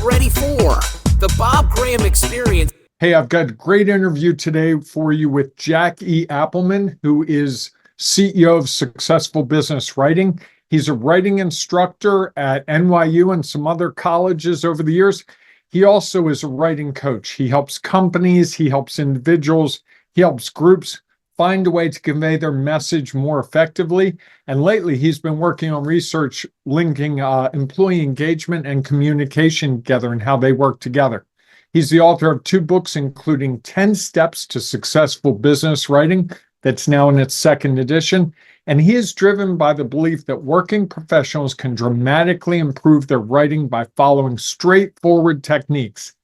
ready for the Bob Graham Experience. Hey, I've got a great interview today for you with Jack E. Appelman, who is CEO of Successful Business Writing. He's a writing instructor at NYU and some other colleges over the years. He also is a writing coach. He helps companies, he helps individuals, he helps groups find a way to convey their message more effectively. And lately, he's been working on research linking employee engagement and communication together and how they work together. He's the author of 2 books, including 10 Steps to Successful Business Writing, that's now in its 2nd edition. And he is driven by the belief that working professionals can dramatically improve their writing by following straightforward techniques.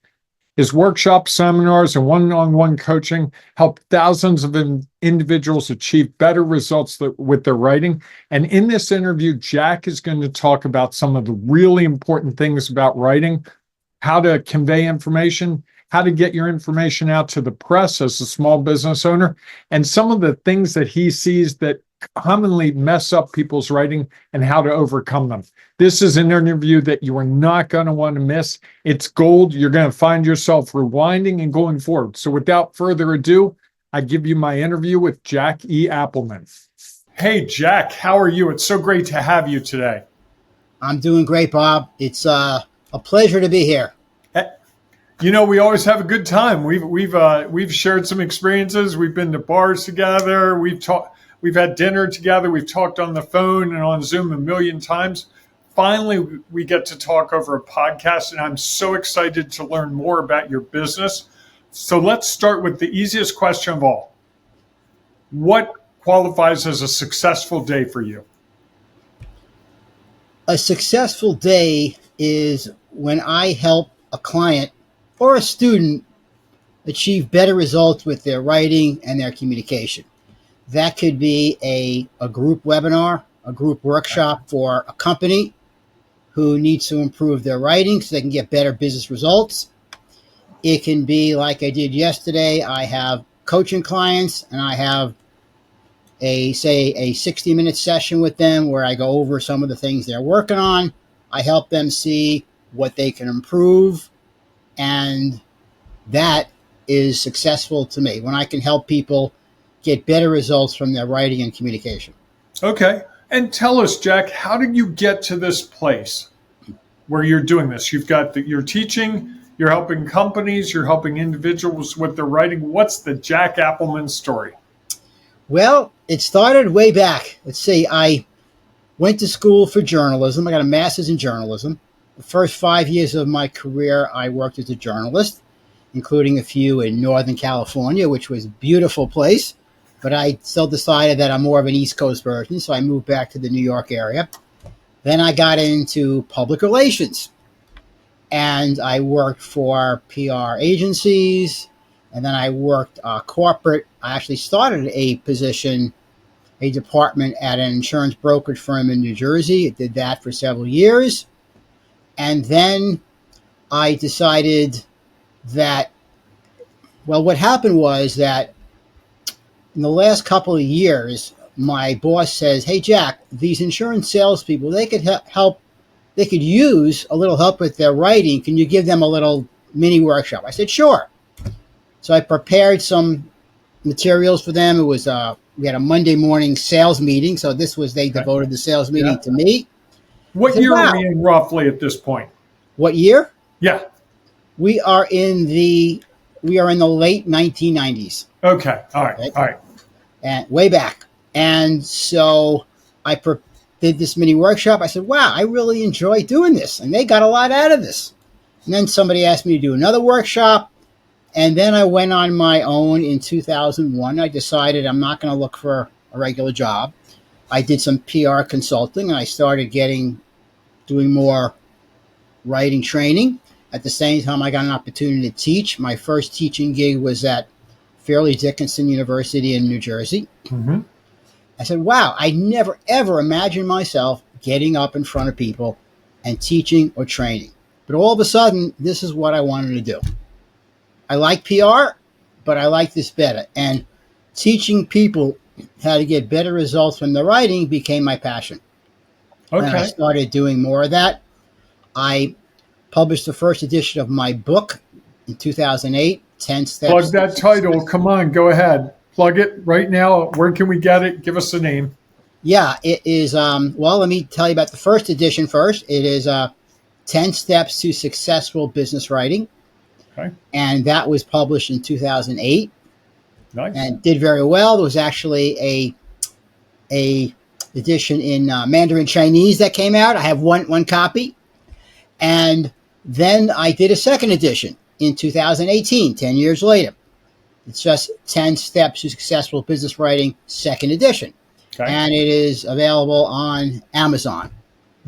His workshops, seminars, and one-on-one coaching help thousands of individuals achieve better results with their writing. And in this interview, Jack is going to talk about some of the really important things about writing, how to convey information, how to get your information out to the press as a small business owner, and some of the things that he sees that commonly mess up people's writing and how to overcome them. This is an interview that you are not going to want to miss. It's gold. You're going to find yourself rewinding and going forward. So without further ado, I give you my interview with Jack E. Appelman. Hey, Jack, how are you? It's so great to have you today. I'm doing great, Bob. It's a pleasure to be here. You know, we always have a good time. We've shared some experiences. We've been to bars together. We've had dinner together. We've talked on the phone and on Zoom a million times. Finally, we get to talk over a podcast, and I'm so excited to learn more about your business. So let's start with the easiest question of all. What qualifies as a successful day for you? A successful day is when I help a client or a student achieve better results with their writing and their communication. That could be a group webinar, a group workshop for a company who needs to improve their writing so they can get better business results. It can be like I did yesterday. I have coaching clients and I have a 60-minute session with them where I go over some of the things they're working on. I help them see what they can improve, and that is successful to me when I can help people get better results from their writing and communication. Okay. And tell us, Jack, how did you get to this place where you're doing this? You're teaching, you're helping companies, you're helping individuals with their writing. What's the Jack Appelman story? Well, it started way back. Let's see, I went to school for journalism. I got a master's in journalism. The first 5 years of my career, I worked as a journalist, including a few in Northern California, which was a beautiful place. But I still decided that I'm more of an East Coast version, so I moved back to the New York area. Then I got into public relations, and I worked for PR agencies, and then I worked corporate. I actually started a department at an insurance brokerage firm in New Jersey. I did that for several years. And then I decided that, well, what happened was that in the last couple of years, my boss says, "Hey, Jack, these insurance salespeople, they could help. They could use a little help with their writing. Can you give them a little mini workshop?" I said, "Sure." So I prepared some materials for them. It was we had a Monday morning sales meeting. So they devoted the sales meeting to me. What year are we in roughly at this point? What year? Yeah. We are in the late 1990s. Okay. All right. Okay? All right. And way back. And so I did this mini workshop. I said, wow, I really enjoy doing this. And they got a lot out of this. And then somebody asked me to do another workshop. And then I went on my own in 2001. I decided I'm not going to look for a regular job. I did some PR consulting, and I started doing more writing training. At the same time, I got an opportunity to teach. My first teaching gig was at Fairleigh Dickinson University in New Jersey. Mm-hmm. I said, wow, I never, ever imagined myself getting up in front of people and teaching or training. But all of a sudden, this is what I wanted to do. I like PR, but I like this better. And teaching people how to get better results from their writing became my passion. Okay. And I started doing more of that. I published the first edition of my book in 2008, 10 Steps. Plug that title. Come on, go ahead. Plug it right now. Where can we get it? Give us the name. Yeah, it is. Well, let me tell you about the first edition first. It is 10 Steps to Successful Business Writing. Okay. And that was published in 2008. Nice. And did very well. There was actually a edition in Mandarin Chinese that came out. I have one copy. And then I did a second edition in 2018, 10 years later. It's just 10 Steps to Successful Business Writing, second edition. Okay. And it is available on Amazon.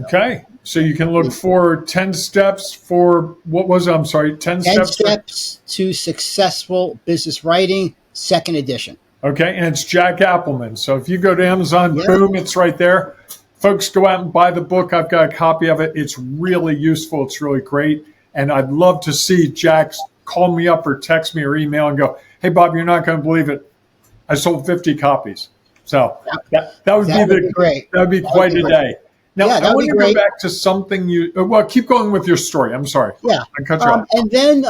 Okay. So you can look for 10 steps for, what was it? I'm sorry, 10 steps to Successful Business Writing, second edition. Okay. And it's Jack Appleman. So if you go to Amazon, boom, it's right there. Folks, go out and buy the book. I've got a copy of it. It's really useful. It's really great. And I'd love to see Jack call me up or text me or email and go, hey, Bob, you're not going to believe it. I sold 50 copies. So that would be great. That would be quite a day. Now, I want to go back to something keep going with your story. I'm sorry. Yeah. I cut you off. And then,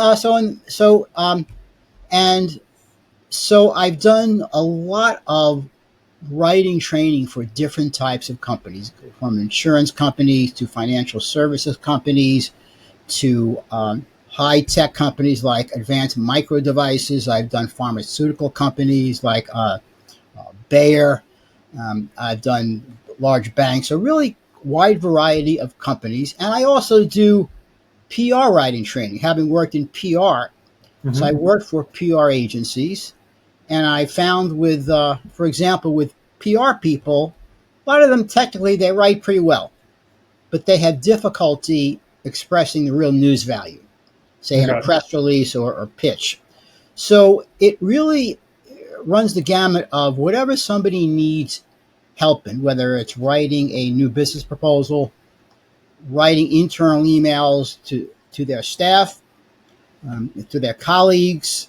so I've done a lot of writing training for different types of companies, from insurance companies to financial services companies to high-tech companies like Advanced Micro Devices. I've done pharmaceutical companies like Bayer. I've done large banks, a really wide variety of companies. And I also do PR writing training, having worked in PR. Mm-hmm. So I worked for PR agencies. And I found with, for example, with PR people, a lot of them technically they write pretty well, but they have difficulty expressing the real news value, say in a press release or pitch. So it really runs the gamut of whatever somebody needs help in, whether it's writing a new business proposal, writing internal emails to their staff, to their colleagues,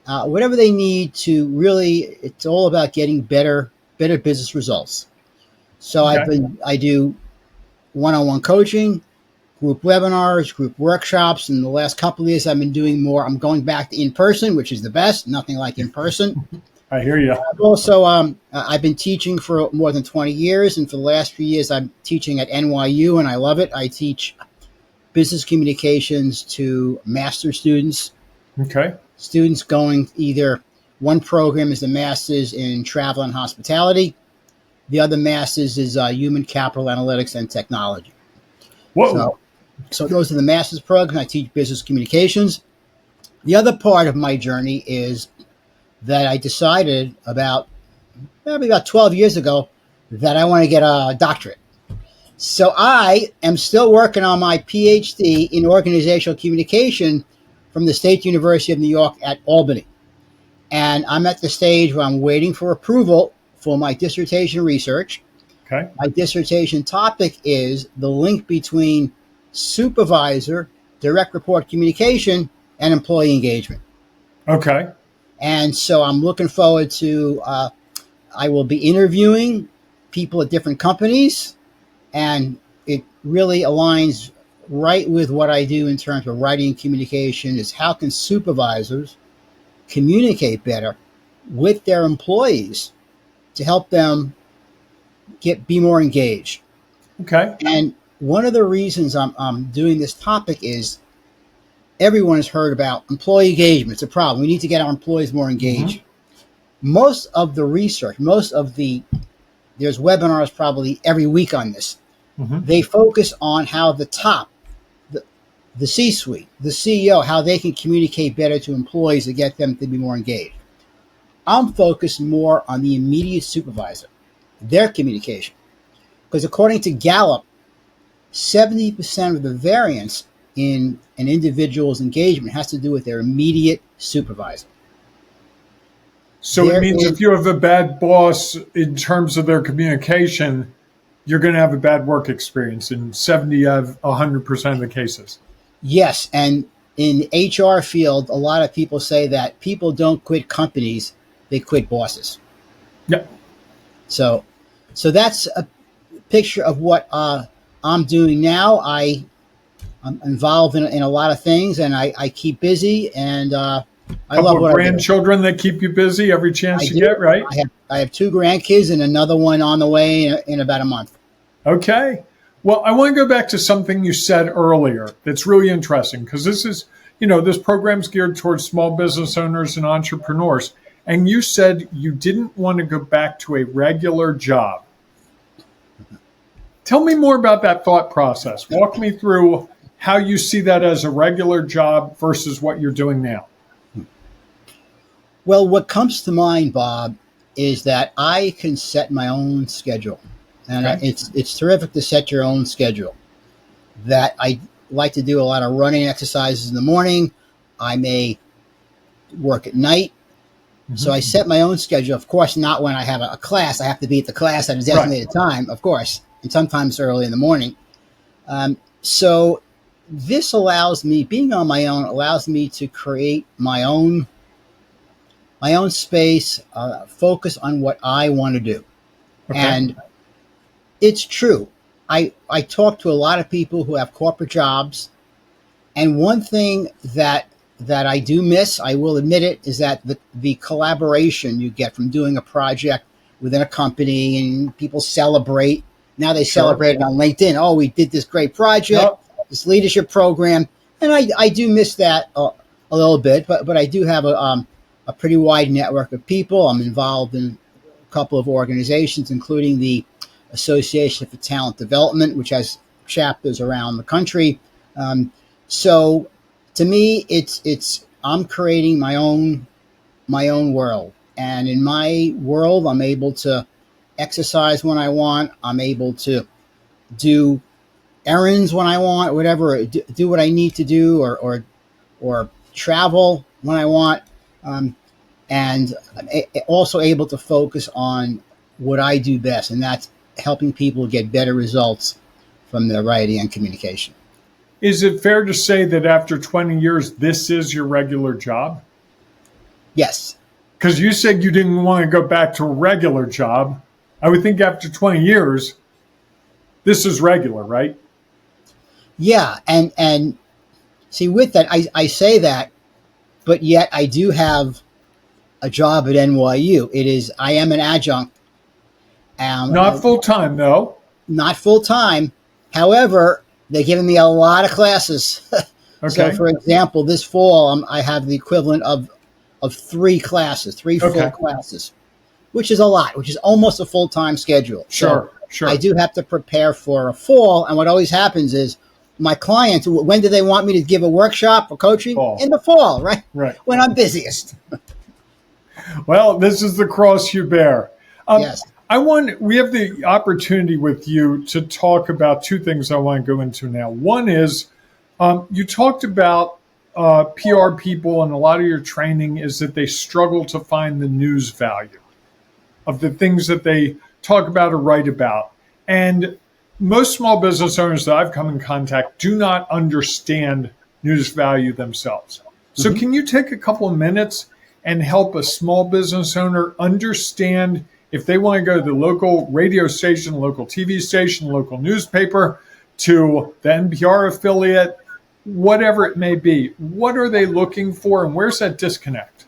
whatever they need to really, it's all about getting better business results. So I do one-on-one coaching, group webinars, group workshops. In the last couple of years, I've been doing more. I'm going back to in-person, which is the best. Nothing like in-person. I hear you. Also, I've been teaching for more than 20 years. And for the last few years, I'm teaching at NYU, and I love it. I teach business communications to master's students. Okay. Students going either, one program is the master's in travel and hospitality. The other master's is human capital analytics and technology. Whoa. So those are the master's programs. I teach business communications. The other part of my journey is that I decided maybe about 12 years ago that I want to get a doctorate. So I am still working on my PhD in organizational communication from the State University of New York at Albany. And I'm at the stage where I'm waiting for approval for my dissertation research. Okay. My dissertation topic is the link between supervisor, direct report communication, and employee engagement. Okay. And so I'm looking forward to, I will be interviewing people at different companies, and it really aligns right with what I do in terms of writing and communication is how can supervisors communicate better with their employees to help them be more engaged. Okay. And one of the reasons I'm doing this topic is everyone has heard about employee engagement. It's a problem. We need to get our employees more engaged. Mm-hmm. Most of the research, there's webinars probably every week on this. Mm-hmm. They focus on how the top, the C-suite, the CEO, how they can communicate better to employees to get them to be more engaged. I'm focused more on the immediate supervisor, their communication. Because according to Gallup, 70% of the variance in an individual's engagement has to do with their immediate supervisor. So it means if you have a bad boss in terms of their communication, you're going to have a bad work experience in 70 of 100% of the cases. Yes, and in the HR field, a lot of people say that people don't quit companies, they quit bosses. Yep. So that's a picture of what I'm doing now. I I'm involved in a lot of things, and I keep busy, and I Couple love of what I do. grandchildren that keep you busy every chance I you do. get, right? I have two grandkids and another one on the way in about a month. Okay. Well, I want to go back to something you said earlier that's really interesting because this is, this program's geared towards small business owners and entrepreneurs. And you said you didn't want to go back to a regular job. Tell me more about that thought process. Walk me through how you see that as a regular job versus what you're doing now. Well, what comes to mind, Bob, is that I can set my own schedule. And Okay. it's terrific to set your own schedule. That I like to do a lot of running exercises in the morning. I may work at night. So I set my own schedule. Of course, not when I have a class. I have to be at the class at a designated time, of course, and sometimes early in the morning. So this allows me, being on my own, allows me to create my own space, focus on what I want to do. Okay. And it's true. I talk to a lot of people who have corporate jobs, and one thing that I do miss, I will admit it, is that the collaboration you get from doing a project within a company, and people celebrate. Now they celebrate it on LinkedIn. Oh, we did this great project, this leadership program, and I do miss that a little bit. But I do have a pretty wide network of people. I'm involved in a couple of organizations, including the Association for Talent Development, which has chapters around the country. So to me, it's I'm creating my own world, and in my world, I'm able to exercise when I want. I'm able to do errands when I want, whatever, do what I need to do, or travel when I want, and I'm also able to focus on what I do best, and that's helping people get better results from their writing and communication. Is it fair to say that after 20 years, this is your regular job? Yes. Because you said you didn't want to go back to a regular job. I would think after 20 years, this is regular, right? Yeah. And see, with that, I say that, but yet I do have a job at NYU. I am an adjunct. Not full time, though. Not full time. However, they're giving me a lot of classes. Okay. So, for example, this fall, I have the equivalent of three classes, full classes, which is a lot, which is almost a full-time schedule. Sure. I do have to prepare for a fall. And what always happens is my clients, when do they want me to give a workshop or coaching? Fall. In the fall, right? Right. When I'm busiest. Well, this is the cross you bear. Yes. We have the opportunity with you to talk about two things I want to go into now. One is you talked about PR people, and a lot of your training is that they struggle to find the news value of the things that they talk about or write about. And most small business owners that I've come in contact do not understand news value themselves. So can you take a couple of minutes and help a small business owner understand if they want to go to the local radio station, local TV station, local newspaper, to the NPR affiliate, whatever it may be, what are they looking for and where's that disconnect?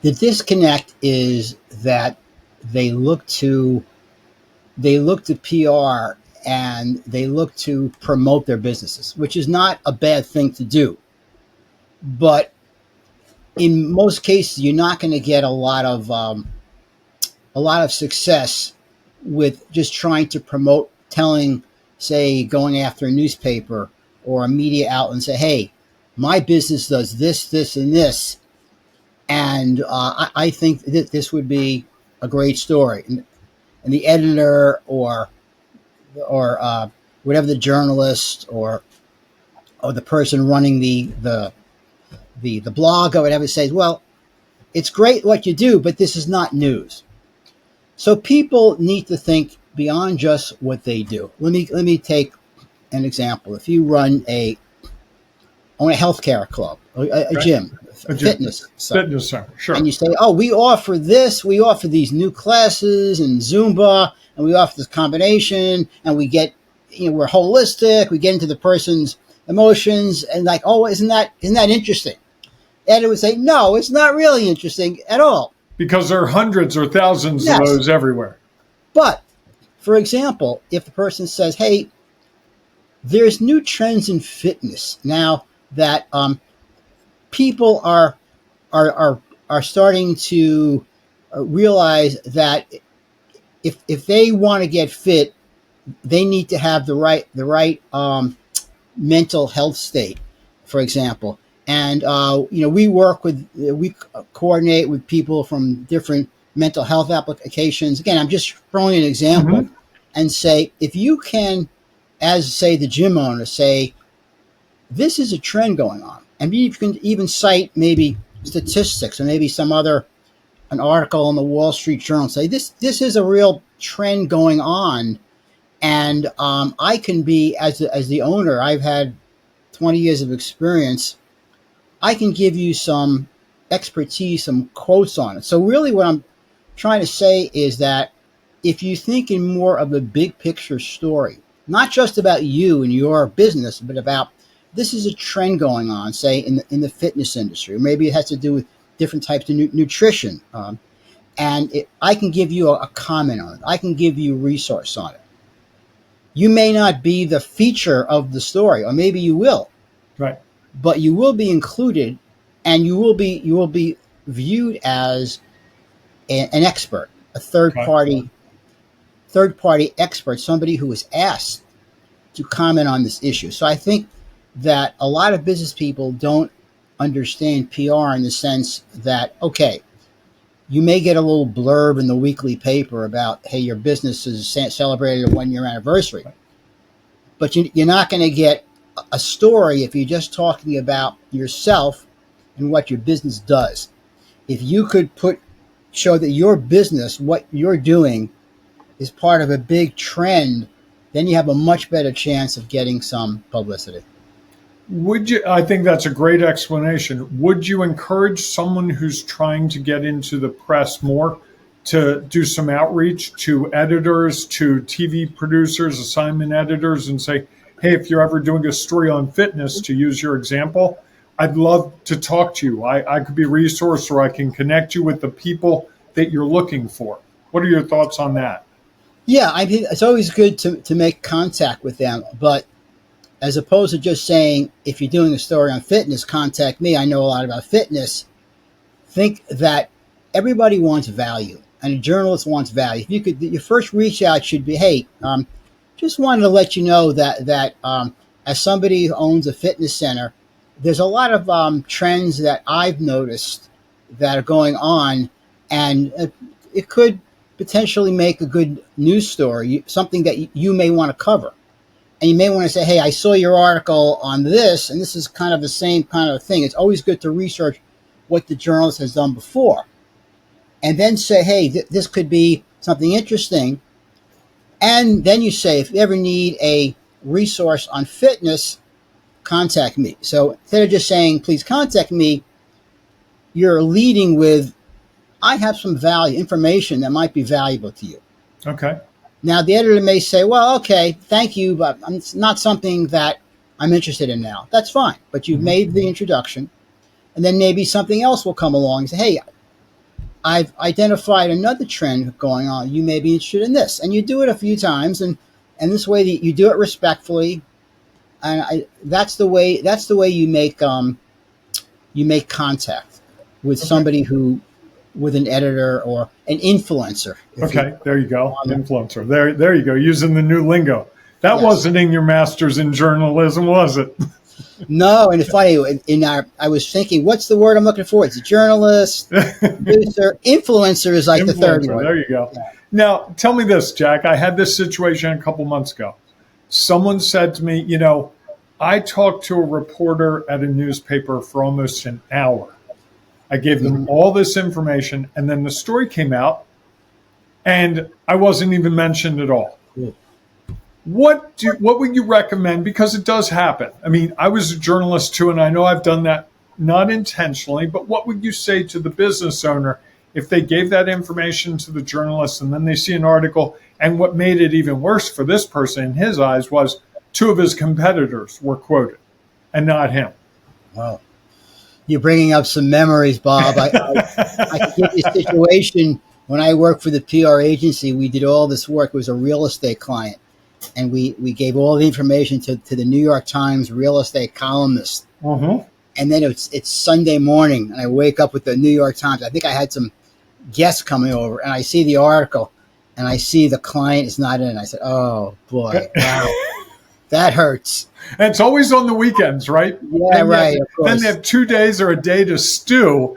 The disconnect is that they look to PR and they look to promote their businesses, which is not a bad thing to do. But in most cases, you're not going to get a lot of success with just trying to promote, going after a newspaper or a media outlet and say, hey, my business does this, this, and this. And I think that this would be a great story. And the editor or whatever, the journalist or the person running the blog or whatever says, well, it's great what you do, but this is not news. So people need to think beyond just what they do. Let me take an example. If you run a healthcare club, a gym, a fitness center, sure. And you say, oh, we offer these new classes and Zumba, and we offer this combination, and we get we're holistic. We get into the person's emotions and like, oh, isn't that interesting? And it would say, no, it's not really interesting at all. Because there are hundreds or thousands of Yes. those everywhere. But, for example, if the person says, hey, there's new trends in fitness now that people are starting to realize that if they want to get fit, they need to have the right mental health state, for example. And we coordinate with people from different mental health applications. Again, I'm just throwing an example, and say, if you can, as say the gym owner, say this is a trend going on, and maybe you can even cite maybe statistics or maybe an article in the Wall Street Journal, say this is a real trend going on. And I can be, as the owner, I've had 20 years of experience. I can give you some expertise, some quotes on it. So really what I'm trying to say is that if you think in more of a big picture story, not just about you and your business, but about this is a trend going on, say in the fitness industry, or maybe it has to do with different types of nutrition. I can give you a comment on it. I can give you a resource on it. You may not be the feature of the story, or maybe you will. Right. But you will be included, and you will be viewed as an expert, a third party expert, somebody who was asked to comment on this issue. So I think that a lot of business people don't understand PR in the sense that, okay, you may get a little blurb in the weekly paper about, hey, your business is celebrated a 1-year anniversary. But you're not going to get a story if you're just talking about yourself and what your business does. If you could show that your business, what you're doing, is part of a big trend, then you have a much better chance of getting some publicity. I think that's a great explanation. Would you encourage someone who's trying to get into the press more to do some outreach to editors, to TV producers, assignment editors, and say, hey, if you're ever doing a story on fitness, to use your example, I'd love to talk to you. I could be a resource, or I can connect you with the people that you're looking for. What are your thoughts on that? Yeah, I mean, it's always good to make contact with them, but as opposed to just saying, if you're doing a story on fitness, contact me, I know a lot about fitness. Think that everybody wants value, and a journalist wants value. If your first reach out should be, hey, just wanted to let you know that as somebody who owns a fitness center, there's a lot of trends that I've noticed that are going on, and it could potentially make a good news story, something that you may want to cover. And you may want to say, hey, I saw your article on this, and this is kind of the same kind of thing. It's always good to research what the journalist has done before. And then say, hey, this could be something interesting. And then you say, if you ever need a resource on fitness, contact me. So instead of just saying, please contact me, you're leading with, I have some information that might be valuable to you. Okay. Now, the editor may say, well, okay, thank you, but it's not something that I'm interested in now. That's fine. But you've made the introduction, and then maybe something else will come along and say, hey, I've identified another trend going on. You may be interested in this. And you do it a few times, and this way you do it respectfully. And that's the way you make contact with somebody with an editor or an influencer. Okay, there you go. Influencer. There you go. Using the new lingo. That wasn't in your master's in journalism, was it? No, and it's funny. I was thinking, what's the word I'm looking for? It's a journalist, producer, influencer is like the third one. There you go. Yeah. Now, tell me this, Jack. I had this situation a couple months ago. Someone said to me, I talked to a reporter at a newspaper for almost an hour. I gave them all this information, and then the story came out, and I wasn't even mentioned at all. Cool. What would you recommend? Because it does happen. I mean, I was a journalist too, and I know I've done that not intentionally, but what would you say to the business owner if they gave that information to the journalist and then they see an article, and what made it even worse for this person in his eyes was two of his competitors were quoted and not him. Wow. You're bringing up some memories, Bob. I can give you a situation when I worked for the PR agency. We did all this work. It was a real estate client. And we gave all the information to the New York Times real estate columnist. Mm-hmm. And then it's Sunday morning, and I wake up with the New York Times. I think I had some guests coming over, and I see the article, and I see the client is not in it. I said, oh, boy, wow, that hurts. And it's always on the weekends, right? Yeah, and right, of course. Then they have 2 days or a day to stew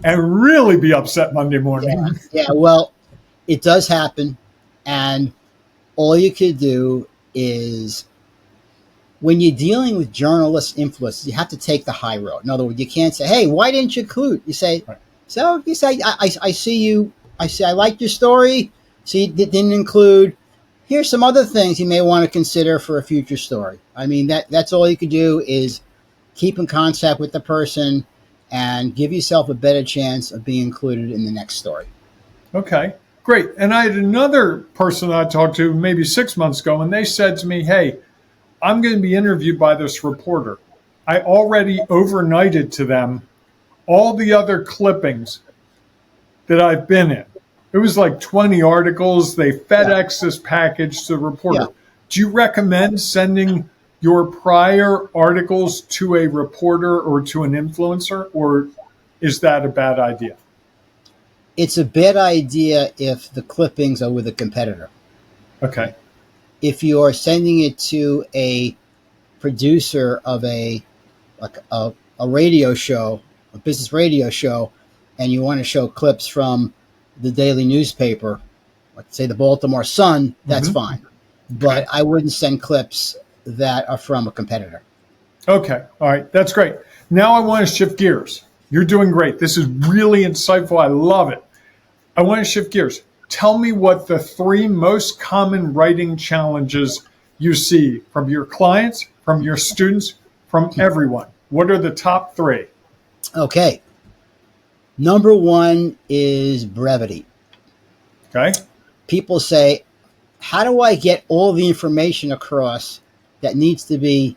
and really be upset Monday morning. Yeah, well, it does happen, and all you could do is, when you're dealing with journalist influence, you have to take the high road. In other words, you can't say, "Hey, why didn't you include?" You say, right. "So you say, I see you. I liked your story. See, it didn't include. Here's some other things you may want to consider for a future story." I mean, that's all you could do is keep in contact with the person and give yourself a better chance of being included in the next story. Okay, great. And I had another person I talked to maybe 6 months ago, and they said to me, "Hey, I'm going to be interviewed by this reporter. I already overnighted to them all the other clippings that I've been in." It was like 20 articles. They FedEx this package to the reporter. Yeah. Do you recommend sending your prior articles to a reporter or to an influencer, or is that a bad idea? It's a bad idea if the clippings are with a competitor. Okay. If you're sending it to a producer of a radio show, a business radio show, and you want to show clips from the daily newspaper, like say the Baltimore Sun, that's fine. But Okay. I wouldn't send clips that are from a competitor. Okay. All right. That's great. Now I want to shift gears. You're doing great. This is really insightful. I love it. I want to shift gears. Tell me what the 3 most common writing challenges you see from your clients, from your students, from everyone. What are the top 3? Okay. Number 1 is brevity. Okay. People say, how do I get all the information across that needs to be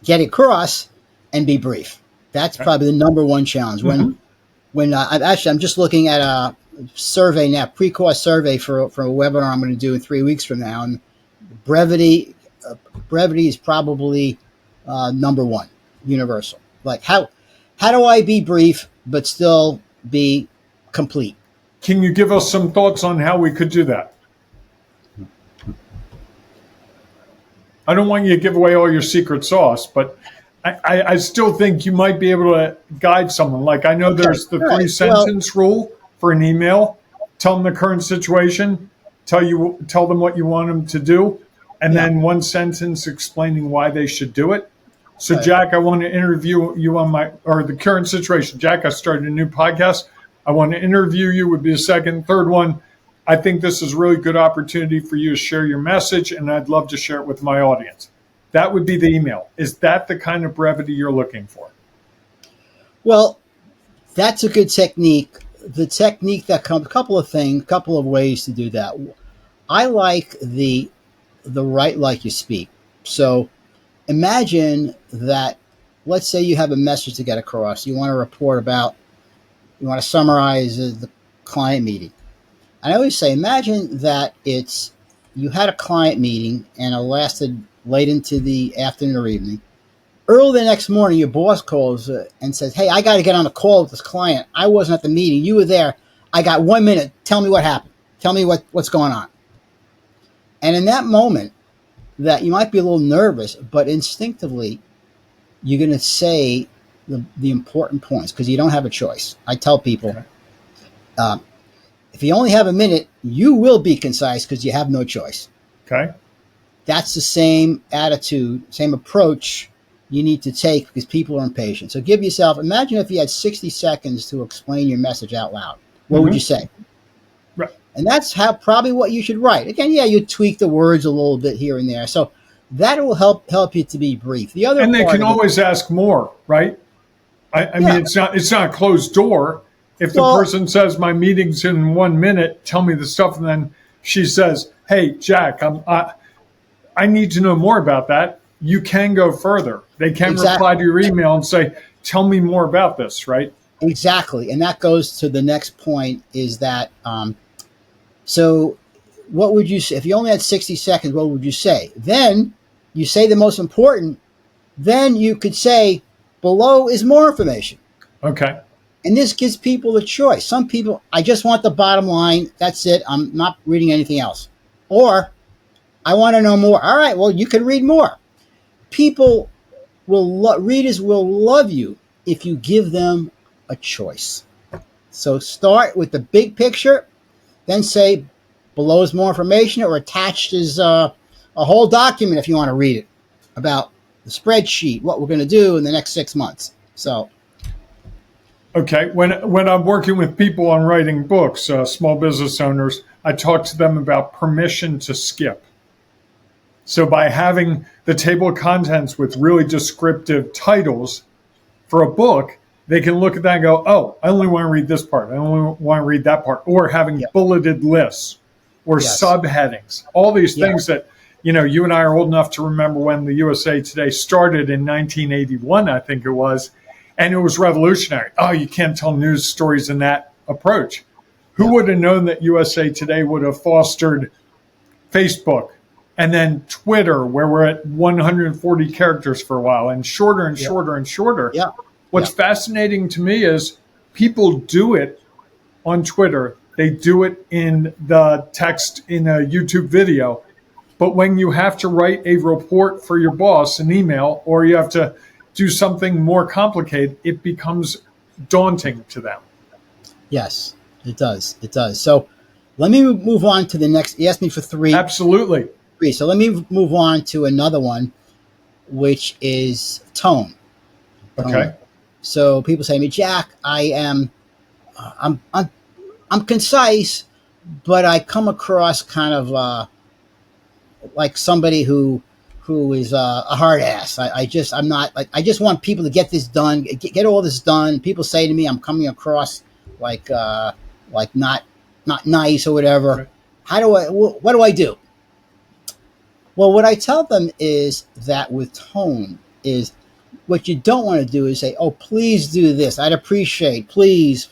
get across and be brief? That's probably the number 1 challenge. When I'm just looking at a survey now, pre-course survey for a webinar I'm going to do in 3 weeks from now, and brevity is probably number 1, universal. Like how do I be brief but still be complete? Can you give us some thoughts on how we could do that? I don't want you to give away all your secret sauce, but I still think you might be able to guide someone. Like I know there's the 3-sentence rule for an email. Tell them the current situation, tell them what you want them to do, and then 1 sentence explaining why they should do it. So Jack, I want to interview you on the current situation. Jack, I started a new podcast. I want to interview you, would be the second. Third one, I think this is a really good opportunity for you to share your message, and I'd love to share it with my audience. That would be the email. Is that the kind of brevity you're looking for? Well, that's a good technique. The technique that comes, a couple of ways to do that. I like the write like you speak. So imagine that, let's say you have a message to get across. You want to report about, you want to summarize the client meeting. And I always say, imagine that you had a client meeting and it lasted late into the afternoon or evening. Early the next morning, your boss calls and says, "Hey, I got to get on a call with this client. I wasn't at the meeting. You were there. I got 1 minute. Tell me what happened. Tell me what's going on." And in that moment, that you might be a little nervous, but instinctively, you're going to say the important points because you don't have a choice. I tell people, if you only have a minute, you will be concise because you have no choice. Okay. That's the same attitude, same approach you need to take because people are impatient. So give yourself, imagine if you had 60 seconds to explain your message out loud. What would you say? Right. And that's probably what you should write. Again, you tweak the words a little bit here and there. So that will help you to be brief. The other and they part can always ask more, right? I mean, it's not a closed door. If the person says my meeting's in 1 minute, tell me the stuff, and then she says, "Hey, Jack, I need to know more about that." You can go further. They can reply to your email and say, "Tell me more about this," right? Exactly. And that goes to the next point is that, so what would you say? If you only had 60 seconds, what would you say? Then you say the most important. Then you could say, below is more information. Okay. And this gives people a choice. Some people, I just want the bottom line. That's it. I'm not reading anything else. Or I want to know more. All right, well, you can read more. People readers will love you if you give them a choice. So start with the big picture, then say below is more information, or attached is a whole document if you want to read it about the spreadsheet, what we're going to do in the next 6 months. So, okay, when I'm working with people on writing books, small business owners, I talk to them about permission to skip. So by having the table of contents with really descriptive titles for a book, they can look at that and go, "Oh, I only want to read this part. I only want to read that part." Or having bulleted lists or subheadings, all these things that, you and I are old enough to remember when the USA Today started in 1981, I think it was, and it was revolutionary. Oh, you can't tell news stories in that approach. Who would have known that USA Today would have fostered Facebook and then Twitter, where we're at 140 characters for a while, and shorter and shorter and shorter. Yeah. What's fascinating to me is people do it on Twitter. They do it in the text in a YouTube video. But when you have to write a report for your boss, an email, or you have to do something more complicated, it becomes daunting to them. Yes, it does. It does. So let me move on to the next. You asked me for 3. Absolutely. 3. So let me move on to another one, which is tone. Okay. So people say to me, "Jack, I'm concise, but I come across kind of like somebody who is a hard ass. I'm not like, I just want people to get this done, get all this done." People say to me, I'm coming across like not nice or whatever. Right. What do I do? Well, what I tell them is that with tone is what you don't want to do is say, "Oh, please do this. I'd appreciate, please."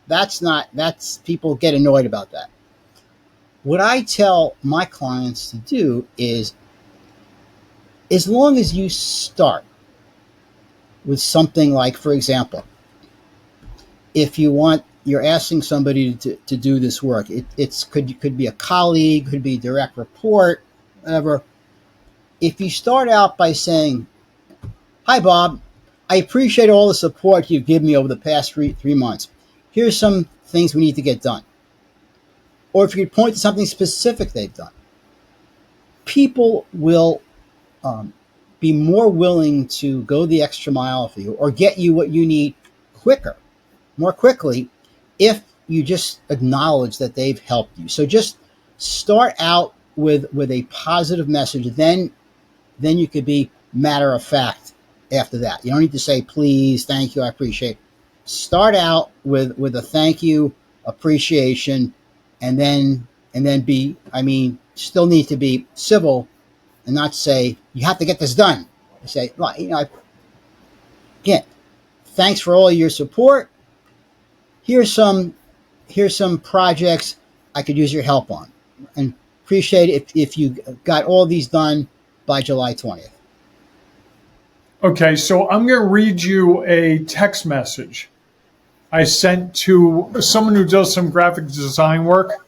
That's people get annoyed about that. What I tell my clients to do is, as long as you start with something like, for example, if you're asking somebody to do this work, could be a colleague, could be a direct report, whatever. If you start out by saying, "Hi, Bob, I appreciate all the support you've given me over the past three months. Here's some things we need to get done." Or if you point to something specific they've done, people will be more willing to go the extra mile for you or get you what you need more quickly, if you just acknowledge that they've helped you. So just start out with a positive message. Then you could be matter of fact after that. You don't need to say, "Please, thank you, I appreciate." Start out with a thank you, appreciation, and then still need to be civil and not say, "You have to get this done." You say, "Well, again, thanks for all your support. Here's some projects I could use your help on, and appreciate it if you got all these done by July 20th. Okay, so I'm going to read you a text message I sent to someone who does some graphic design work,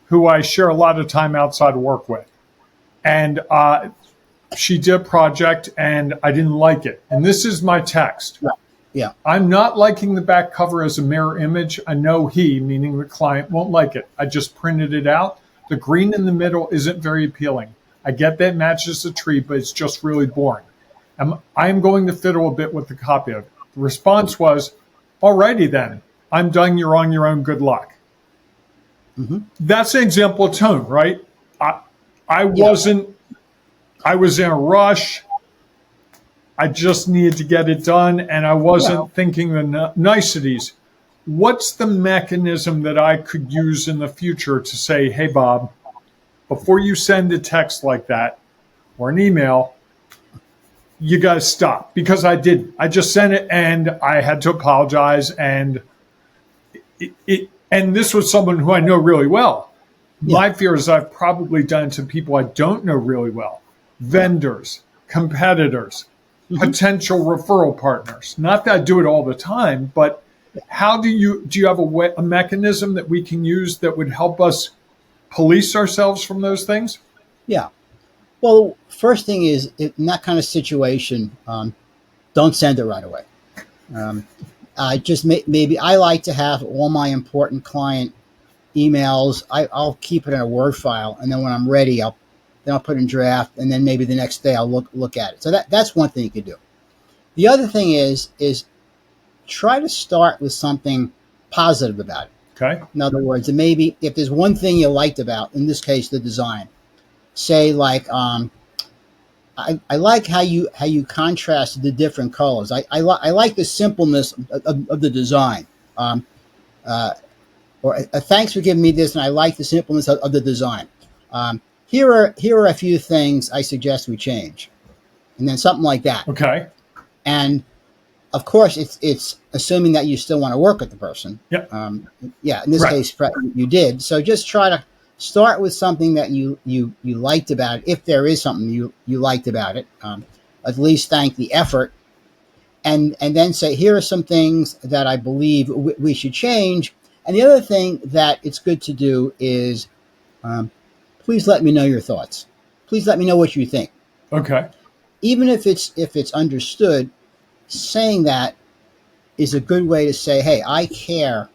who I share a lot of time outside of work with. And she did a project and I didn't like it. And this is my text. Yeah. "I'm not liking the back cover as a mirror image. I know he," meaning the client, "won't like it. I just printed it out. The green in the middle isn't very appealing. I get that matches the tree, but it's just really boring. I'm going to fiddle a bit with the copy of it." The response was, "Alrighty then. I'm done. You're on your own. Good luck." Mm-hmm. That's an example of tone, right? I was in a rush. I just needed to get it done, and I wasn't thinking the niceties. what's the mechanism that I could use in the future to say, hey, Bob, before you send a text like that or an email, you got to stop, because I just sent it and I had to apologize. And and this was someone who I know really well. Yeah. My fear is I've probably done it to people I don't know really well, vendors, competitors, potential referral partners. Not that I do it all the time, but how do you have a mechanism that we can use that would help us police ourselves from those things? Yeah. Well, first thing is, in that kind of situation, don't send it right away. I just maybe I like to have all my important client emails. I'll keep it in a Word file, and then when I'm ready, I'll put it in draft, and then maybe the next day I'll look at it. So that's one thing you could do. The other thing is try to start with something positive about it. Okay. In other words, and maybe if there's one thing you liked about, in this case, the design, say like, I like how you contrast the different colors. I like the simpleness of the design. Or thanks for giving me this, and I like the simpleness of the design. Here are a few things I suggest we change, and then something like that. Okay. And of course, it's assuming that you still want to work with the person. Yeah. Yeah. In this case, you did. So just try to start with something that you liked about it. If there is something you liked about it, at least thank the effort, and then say, here are some things that I believe we should change. And the other thing that it's good to do is, please let me know your thoughts. Please let me know what you think. Okay. Even if it's understood, saying that is a good way to say, hey, I care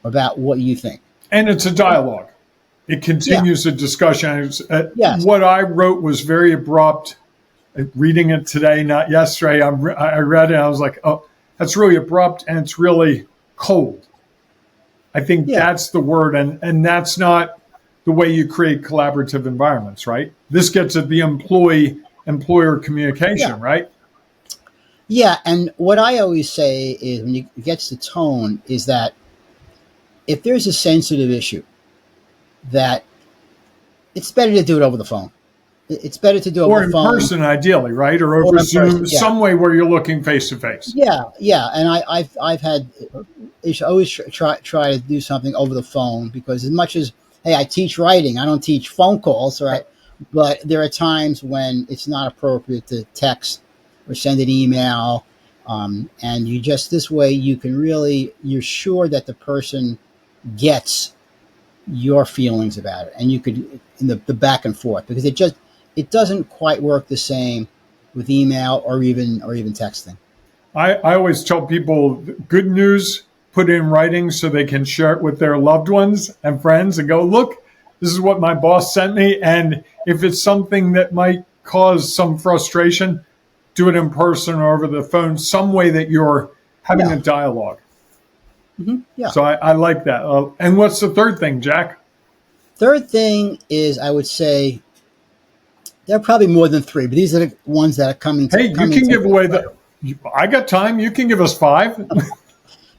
about what you think. And it's a dialogue. It continues a discussion. Yes. What I wrote was very abrupt. Reading it today, not yesterday, I read it and I was like, oh, that's really abrupt and it's really cold. I think that's the word. And that's not the way you create collaborative environments, right? This gets at the employer communication, right? Yeah. And what I always say is, when it gets to tone, is that if there's a sensitive issue, that it's better to do it over the phone. It's better to do it over the phone. Or in person, ideally, right? Or over Zoom, some way where you're looking face to face. Yeah, yeah. And I've had, you should always try to do something over the phone, because as much as, hey, I teach writing, I don't teach phone calls, right? But there are times when it's not appropriate to text or send an email. And you just, this way you can really, you're sure that the person gets your feelings about it, and you could, in the back and forth, because it doesn't quite work the same with email or even texting. I always tell people, good news, put it in writing so they can share it with their loved ones and friends and go, look, this is what my boss sent me. And if it's something that might cause some frustration, do it in person or over the phone, some way that you're having a dialogue. Mm-hmm. Yeah. So I like that. And what's the third thing, Jack? Third thing is, I would say, there are probably more than three, but these are the ones that are coming to. Hey, you can give away I got time. You can give us 5.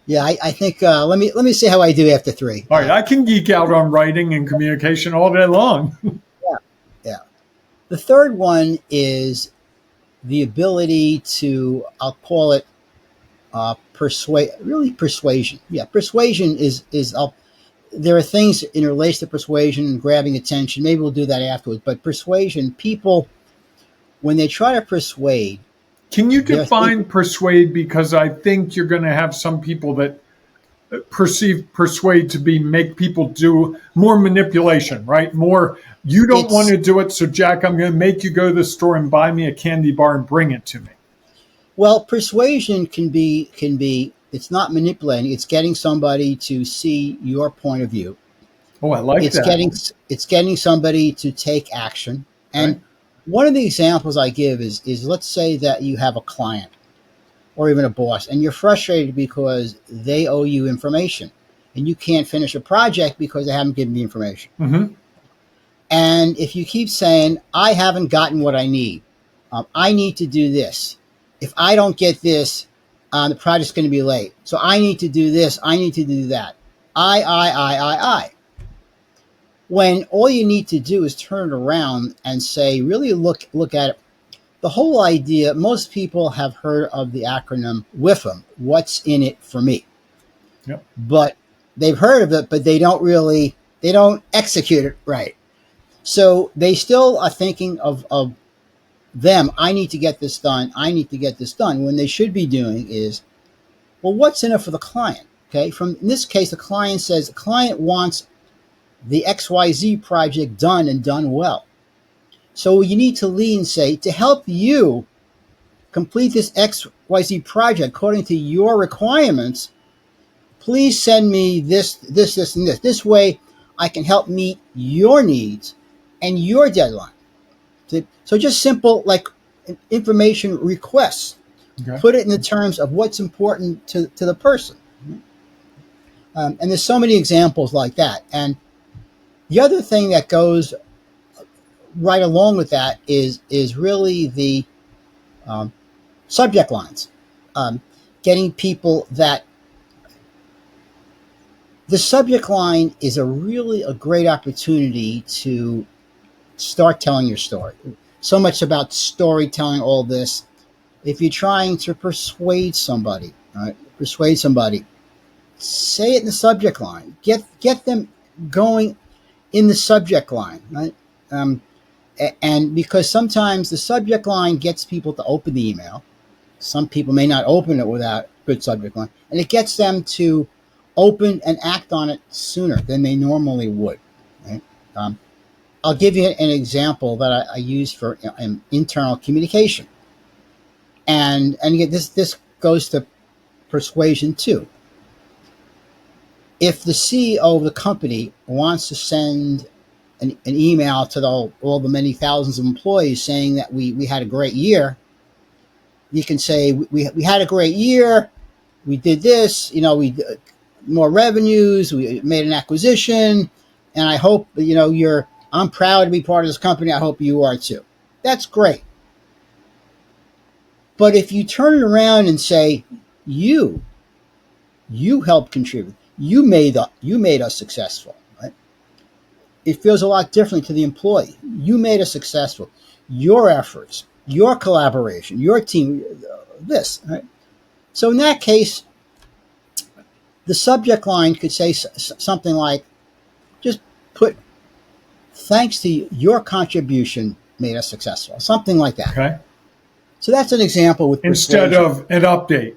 Yeah, I think. Let me see how I do after 3. All right, I can geek out on writing and communication all day long. Yeah. The third one is the ability to, I'll call it, persuasion. Yeah, persuasion is there are things in relation to persuasion and grabbing attention. Maybe we'll do that afterwards. But persuasion, people, when they try to persuade. Can you define persuade? Because I think you're going to have some people that perceive persuade to be make people do more manipulation, right? More, you don't want to do it, so Jack, I'm going to make you go to the store and buy me a candy bar and bring it to me. Well, persuasion can be, it's not manipulating. It's getting somebody to see your point of view. Oh, I like that. It's getting somebody to take action. And one of the examples I give is let's say that you have a client or even a boss, and you're frustrated because they owe you information and you can't finish a project because they haven't given the information. Mm-hmm. And if you keep saying, I haven't gotten what I need to do this. If I don't get this, the project's going to be late. So I need to do this. I need to do that. I. When all you need to do is turn it around and say, really look at it. The whole idea, most people have heard of the acronym WIFM, what's in it for me. Yep. But they've heard of it, but they don't execute it right. So they still are thinking of them. I need to get this done. I need to get this done. When they should be doing is, well, what's in it for the client? Okay. In this case, the client says the client wants the XYZ project done and done well. So you need to lead and say, to help you complete this XYZ project according to your requirements, please send me this, and this. This way I can help meet your needs and your deadline. So just simple, like, information requests. Okay. Put it in the terms of what's important to the person. And there's so many examples like that. And the other thing that goes right along with that is really the subject lines. Getting people that the subject line is a great opportunity to start telling your story. So much about storytelling, all this. If you're trying to persuade somebody, say it in the subject line. Get them going in the subject line, right? And because sometimes the subject line gets people to open the email. Some people may not open it without good subject line, and it gets them to open and act on it sooner than they normally would. Right? I'll give you an example that I use for internal communication, and again, this goes to persuasion too. If the CEO of the company wants to send an email to all the many thousands of employees saying that we had a great year, you can say we had a great year, we did this, we more revenues, we made an acquisition, and I hope I'm proud to be part of this company. I hope you are too. That's great. But if you turn it around and say you helped contribute, you made us successful. It feels a lot differently to the employee. You made us successful. Your efforts, your collaboration, your team, this. Right? So in that case, the subject line could say something like, just put, thanks to your contribution made us successful. Something like that. Okay. So that's an example with instead persuasion. of an update.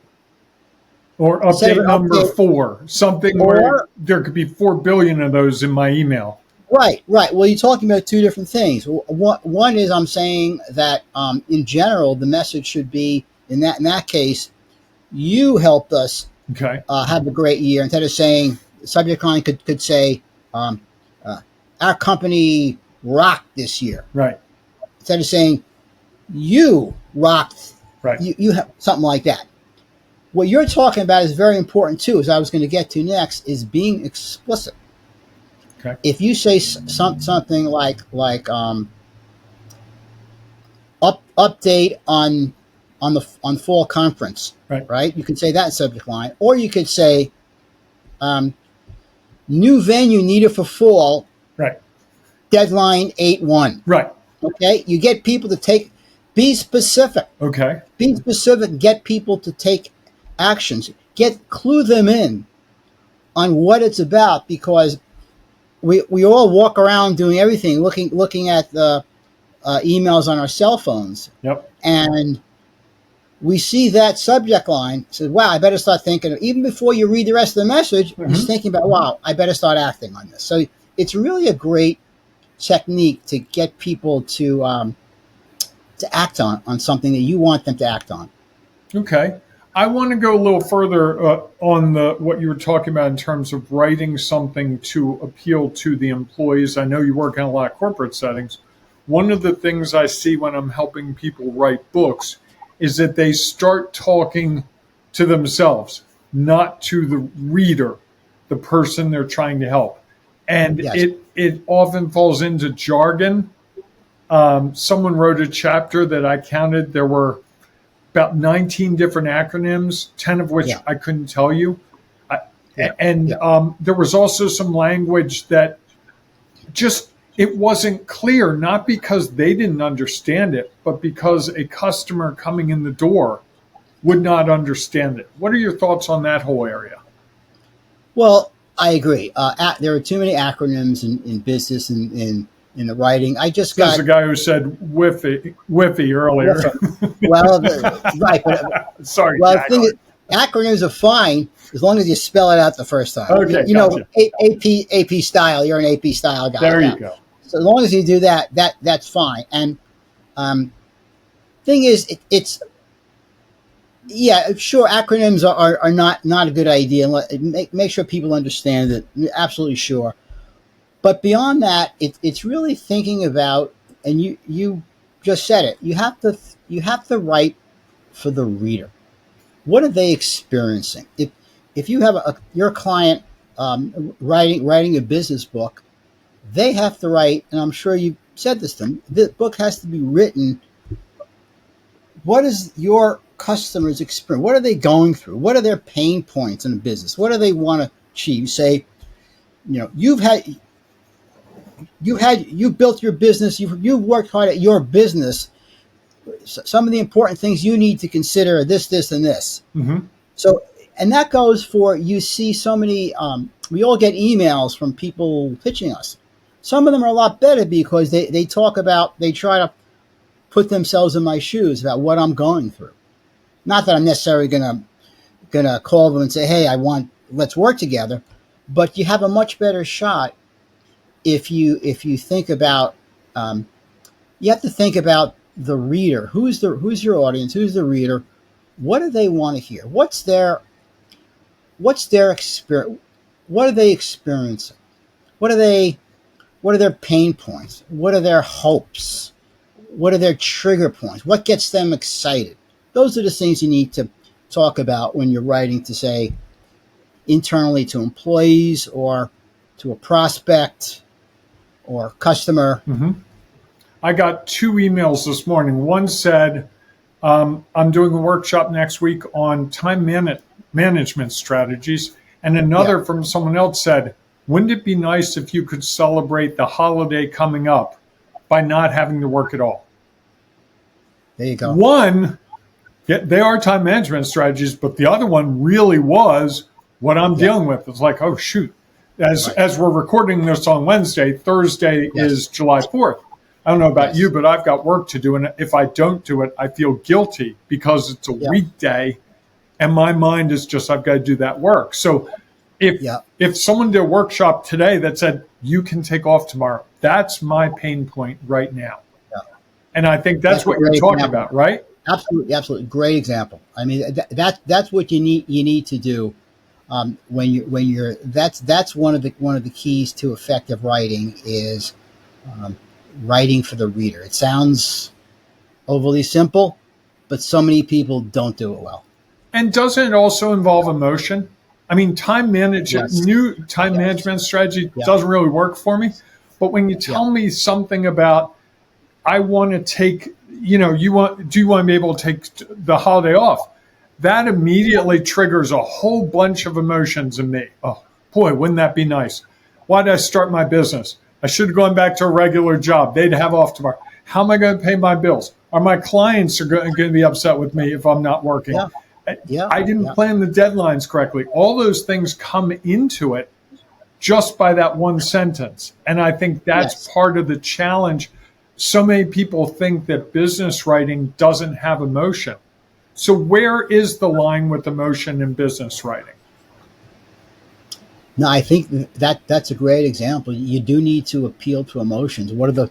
Or update number 4, something where there could be 4 billion of those in my email. Right. Well, you're talking about two different things. One is I'm saying that in general, the message should be, in that case, you helped us have a great year. Instead of saying, the subject line could say, our company rocked this year. Right. Instead of saying, you rocked, right. You have something like that. What you're talking about is very important too, as I was going to get to next, is being explicit. Okay. If you say something like update on fall conference, right? You could say that subject line, or you could say new venue needed for fall. Right. Deadline 8/1. Right. Okay. You get people to be specific. Okay. Be specific. Get people to take actions. Clue them in on what it's about, because we all walk around doing everything, looking at the emails on our cell phones. Yep. And we see that subject line, says, wow, I better start thinking, even before you read the rest of the message, you're just thinking about, wow, I better start acting on this. So it's really a great technique to get people to act on something that you want them to act on. Okay. I want to go a little further on what you were talking about in terms of writing something to appeal to the employees. I know you work in a lot of corporate settings. One of the things I see when I'm helping people write books is that they start talking to themselves, not to the reader, the person they're trying to help. And yes. It often falls into jargon. Someone wrote a chapter that I counted. There were about 19 different acronyms, 10 of which I couldn't tell you. There was also some language that just, it wasn't clear, not because they didn't understand it, but because a customer coming in the door would not understand it. What are your thoughts on that whole area? Well, I agree. There are too many acronyms in business and in the writing. I just got the guy who said whiffy earlier. Well, right. But, sorry. Well, the thing is, acronyms are fine as long as you spell it out the first time. Okay, you gotcha. know, AP style. You're an AP style guy. There you go. So as long as you do that, that's fine. And thing is, it's sure, acronyms are not a good idea. Make sure people understand it. Absolutely sure. But beyond that, it's really thinking about, and you just said it. You have to write for the reader. What are they experiencing? If you have your client writing a business book, they have to write, and I'm sure you said this to them. The book has to be written. What is your customers' experience? What are they going through? What are their pain points in the business? What do they want to achieve? Say, you built your business. You've worked hard at your business. Some of the important things you need to consider are this, and this. Mm-hmm. So, and that goes for, you see so many, we all get emails from people pitching us. Some of them are a lot better because they try to put themselves in my shoes about what I'm going through. Not that I'm necessarily gonna call them and say, hey, let's work together, but you have a much better shot if you think about, you have to think about the reader. Who's your audience? Who's the reader? What do they want to hear? What's their experience? What are they experiencing? What are their pain points? What are their hopes? What are their trigger points? What gets them excited? Those are the things you need to talk about when you're writing to, say, internally to employees or to a prospect or customer. Mm-hmm. I got 2 emails this morning. One said, I'm doing a workshop next week on time management strategies. And another from someone else said, wouldn't it be nice if you could celebrate the holiday coming up by not having to work at all? There you go. One, they are time management strategies, but the other one really was what I'm dealing with. It's like, oh, shoot. As we're recording this on Wednesday, Thursday is July 4th. I don't know about you, but I've got work to do. And if I don't do it, I feel guilty because it's a weekday and my mind is just, I've got to do that work. So if someone did a workshop today that said, you can take off tomorrow, that's my pain point right now. Yeah. And I think that's what you're talking about, right? Absolutely. Absolutely. Great example. I mean, that's what you need to do. That's one of the keys to effective writing is, writing for the reader. It sounds overly simple, but so many people don't do it well. And doesn't it also involve emotion? I mean, new time management strategy doesn't really work for me. But when you tell me something about, I want to take, do you want to be able to take the holiday off? That immediately triggers a whole bunch of emotions in me. Oh, boy, wouldn't that be nice? Why did I start my business? I should have gone back to a regular job. They'd have off tomorrow. How am I going to pay my bills? Are my clients going to be upset with me if I'm not working? I didn't plan the deadlines correctly. All those things come into it just by that one sentence. And I think that's part of the challenge. So many people think that business writing doesn't have emotion. So where is the line with emotion in business writing? No, I think that's a great example. You do need to appeal to emotions. What are the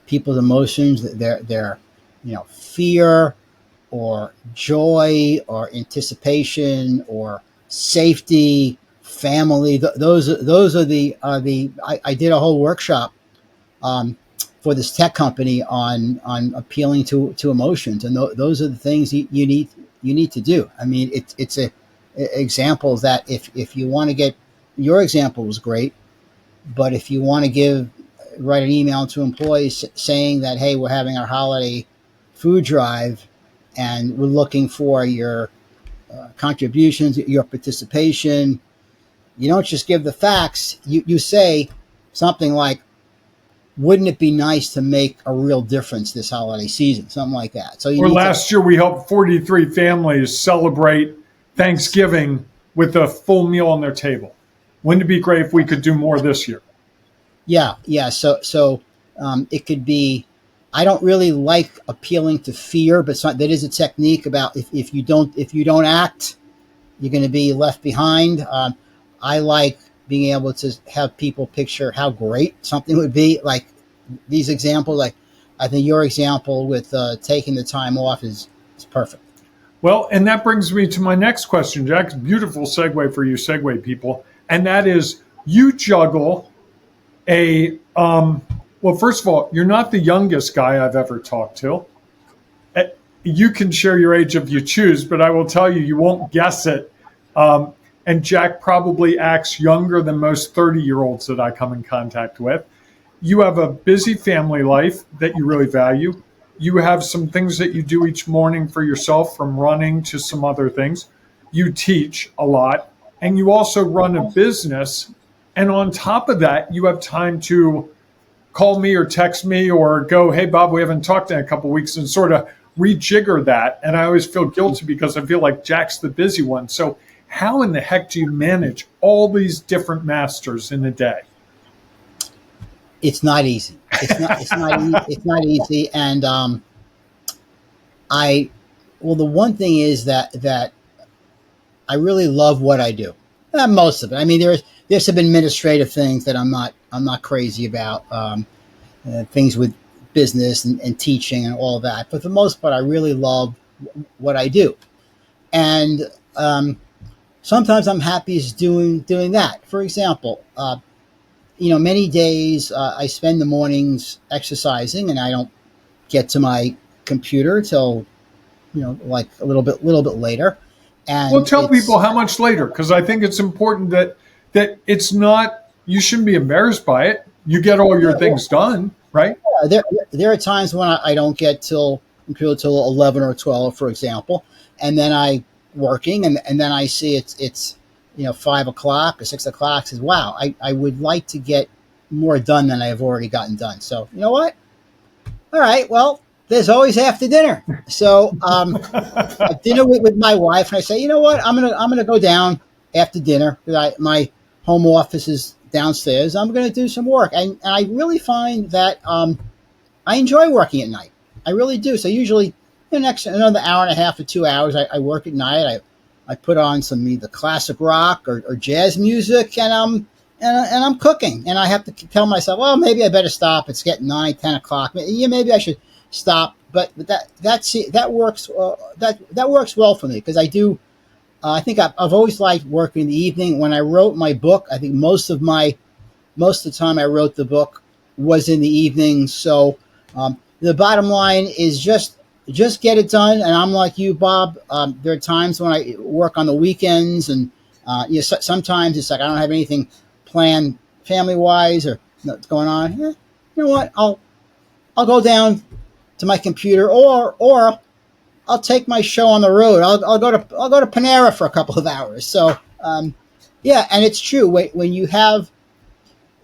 people's emotions? Their fear or joy or anticipation or safety, family. Those are the. I did a whole workshop for this tech company on appealing to emotions, and those are the things you need to do. I mean, it's a example that if you want to get, your example was great, but if you want to write an email to employees saying that, hey, we're having our holiday food drive, and we're looking for your contributions, your participation. You don't just give the facts. You say something like, wouldn't it be nice to make a real difference this holiday season? Something like that. So you Or need last year, we helped 43 families celebrate Thanksgiving with a full meal on their table. Wouldn't it be great if we could do more this year? Yeah. So it could be. I don't really like appealing to fear, but that is a technique about if you don't act, you're going to be left behind. I like being able to have people picture how great something would be. Like these examples, like I think your example with taking the time off is perfect. Well, and that brings me to my next question, Jack. Beautiful segue for you, segue people. And that is, you juggle well, first of all, you're not the youngest guy I've ever talked to. You can share your age if you choose, but I will tell you, you won't guess it. And Jack probably acts younger than most 30-year-olds that I come in contact with. You have a busy family life that you really value. You have some things that you do each morning for yourself, from running to some other things. You teach a lot, and you also run a business. And on top of that, you have time to call me or text me or go, hey, Bob, we haven't talked in a couple of weeks, and sort of rejigger that. And I always feel guilty because I feel like Jack's the busy one. So how in the heck do you manage all these different masters in a day? It's not easy. It's not easy. And the one thing is that I really love what I do. Most of it. I mean, there's some administrative things that I'm not crazy about. Things with business and teaching and all that. But for the most part, I really love what I do. And sometimes I'm happiest doing that. For example, many days I spend the mornings exercising, and I don't get to my computer till like a little bit later. And well, tell people how much later, because I think it's important that it's not, you shouldn't be embarrassed by it. You get all your things done, right? Yeah, there are times when I don't get till 11 or 12, for example, and then I working, and then I see it's 5 o'clock or 6 o'clock. Says, wow, I would like to get more done than I have already gotten done. So you know what? All right, well, there's always after dinner. So at dinner with my wife, and I say, you know what? I'm gonna go down after dinner. My home office is downstairs. I'm going to do some work, and I really find that I enjoy working at night. I really do. So usually, another hour and a half to 2 hours, I work at night. I put on some either classic rock or jazz music, and I'm cooking. And I have to tell myself, well, maybe I better stop. It's getting 9, 10 o'clock. Maybe I should stop. But that works. That works well for me because I do. I think I've always liked working in the evening. When I wrote my book, I think most of the time I wrote the book was in the evening. So the bottom line is just get it done. And I'm like you, Bob. There are times when I work on the weekends, and sometimes it's like I don't have anything planned family wise or what's going on. Yeah, you know what? I'll go down to my computer, or I'll take my show on the road. I'll go to Panera for a couple of hours. So yeah, and it's true when you have.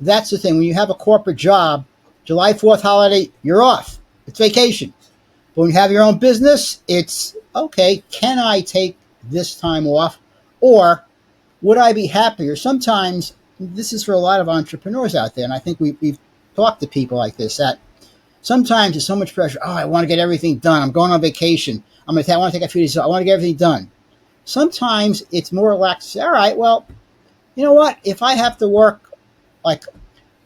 That's the thing. When you have a corporate job, July 4th holiday, you're off. It's vacation. But when you have your own business, it's okay. Can I take this time off, or would I be happier? Sometimes this is for a lot of entrepreneurs out there, and I think we've talked to people like this that. Sometimes there's so much pressure. Oh, I want to get everything done. I'm going on vacation. I want to take a few days. I want to get everything done. Sometimes it's more relaxed. Say, all right, well, you know what? If I have to work like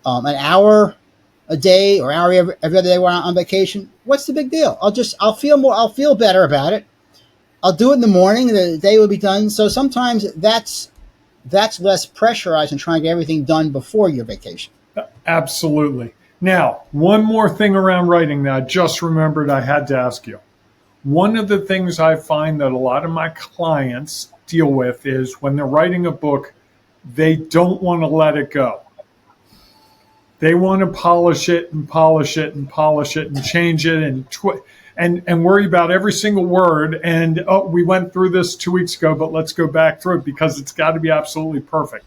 an hour a day or hour every other day when I'm on vacation, what's the big deal? I'll feel better about it. I'll do it in the morning. The day will be done. So sometimes that's less pressurized than trying to get everything done before your vacation. Absolutely. Now, one more thing around writing that I just remembered I had to ask you. One of the things I find that a lot of my clients deal with is when they're writing a book, they don't want to let it go. They want to polish it and polish it and polish it and change it and worry about every single word. And we went through this 2 weeks ago, but let's go back through it because it's got to be absolutely perfect.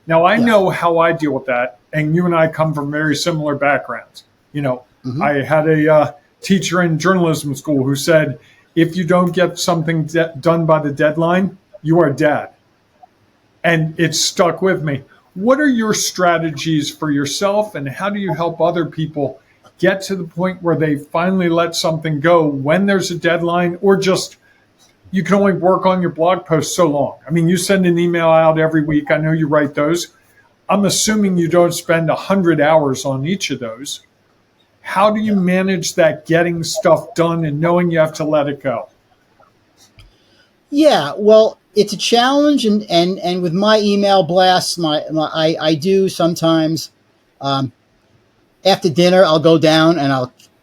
Now, I know how I deal with that, and you and I come from very similar backgrounds. I had a teacher in journalism school who said, if you don't get something done by the deadline, you are dead. And it stuck with me. What are your strategies for yourself, and how do you help other people get to the point where they finally let something go when there's a deadline, or just you can only work on your blog post so long? I mean, you send an email out every week. I know you write those. I'm assuming you don't spend 100 hours on each of those. How do you manage that getting stuff done and knowing you have to let it go? Yeah, well, it's a challenge, and with my email blasts, I do sometimes after dinner I'll go down and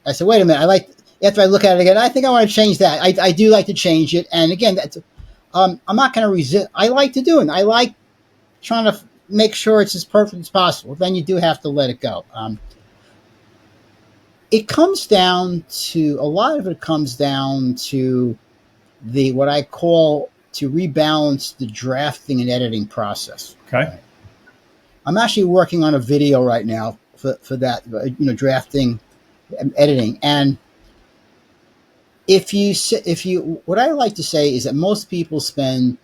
I say, wait a minute, after I look at it again, I think I want to change that. I do like to change it, and again, that's I'm not going to resist. I like to do it. I like trying to make sure it's as perfect as possible. Then you do have to let it go. It comes down to a lot of it comes down to what I call to rebalance the drafting and editing process. Okay. I'm actually working on a video right now for that, drafting and editing. And what I like to say is that most people spend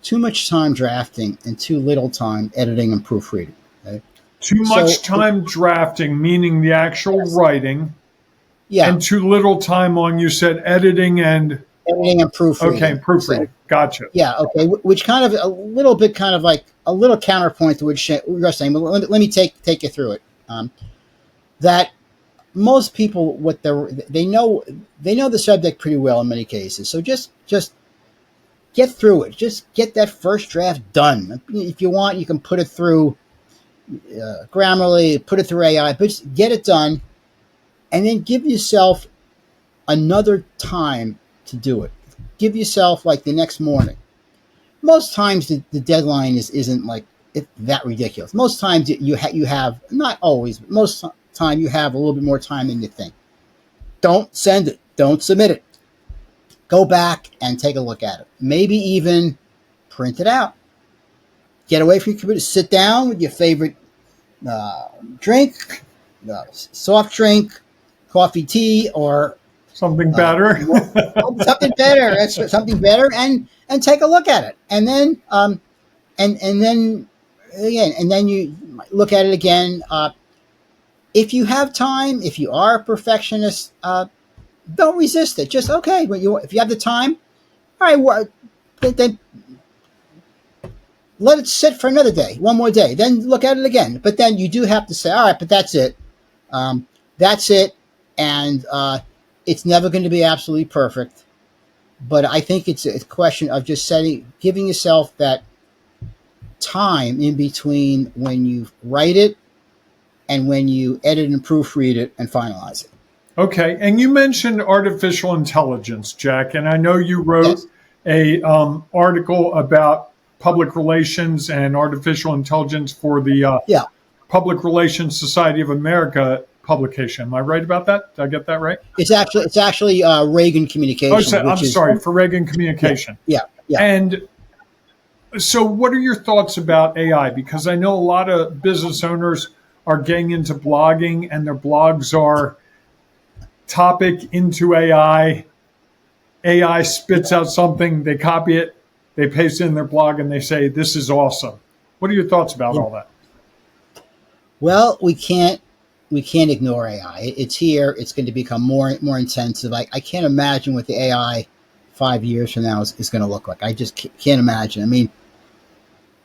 too much time drafting and too little time editing and proofreading. Okay? Too much time drafting, meaning the actual writing, and too little time on, you said, editing and proofreading. Okay, proofreading. So, gotcha. Yeah, okay, which kind of a little bit kind of like a little counterpoint to what you're saying, but let me take you through it. That most people, they know the subject pretty well in many cases, so just get through it. Just get that first draft done. If you want, you can put it through Grammarly, put it through AI, but just get it done, and then give yourself another time to do it. Give yourself like the next morning. Most times the deadline isn't like that ridiculous. Most times you have, not always, but most time you have a little bit more time than you think. Don't send it. Don't submit it. Go back and take a look at it. Maybe even print it out. Get away from your computer. Sit down with your favorite drink, soft drink, coffee, tea, or something better. Something better. That's something better, and take a look at it, and then and then again, and then you look at it again. If you have time, if you are a perfectionist, don't resist it. Just okay. If you have the time, all right. Then let it sit for another day, one more day. Then look at it again. But then you do have to say, all right, but that's it. That's it, and it's never going to be absolutely perfect. But I think it's a question of just giving yourself that time in between when you write it and when you edit and proofread it and finalize it. Okay. And you mentioned artificial intelligence, Jack, and I know you wrote a article about public relations and artificial intelligence for the Public Relations Society of America publication. Am I right about that? Did I get that right? It's actually Reagan Communication. I'm sorry, for Reagan Communication. Yeah. And so what are your thoughts about AI? Because I know a lot of business owners are getting into blogging, and their blogs are topic into AI. AI spits out something, they copy it, they paste it in their blog, and they say, this is awesome. What are your thoughts about all that? Well, we can't ignore AI. It's here. It's going to become more intensive. I can't imagine what the AI 5 years from now is going to look like. I just can't imagine. I mean,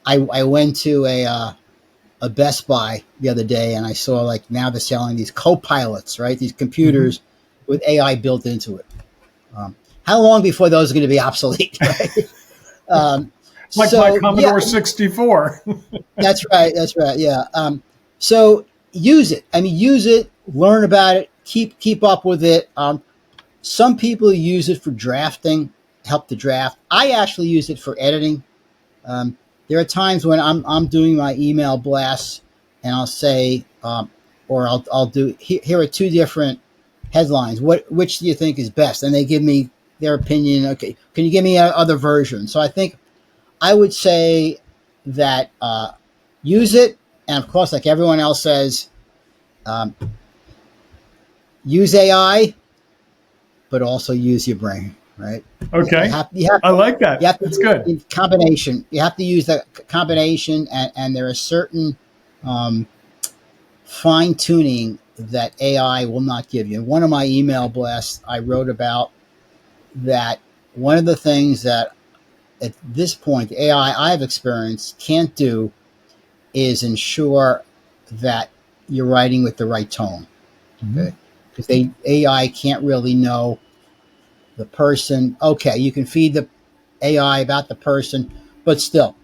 I went to a Best Buy the other day, and I saw like now they're selling these co-pilots, right? These computers with AI built into it. How long before those are going to be obsolete? Right? Like my Commodore 64. That's right. Yeah. So use it. I mean, use it. Learn about it. Keep up with it. Some people use it for drafting, help to draft. I actually use it for editing. There are times when I'm doing my email blasts, and I'll say, or I'll do, here are two different headlines. Which do you think is best? And they give me their opinion. Okay, can you give me other versions? So I think I would say that use it, and of course, like everyone else says, um, use AI, but also use your brain, right? You Okay. have you have I like you that. have to That's use good. the combination. You have to use the combination, and there are certain fine tuning that AI will not give you. In one of my email blasts, I wrote about that. One of the things that at this point the AI I've experienced can't do is ensure that you're writing with the right tone. Mhm. Okay, because they AI can't really know the person. Okay, you can feed the AI about the person, but still,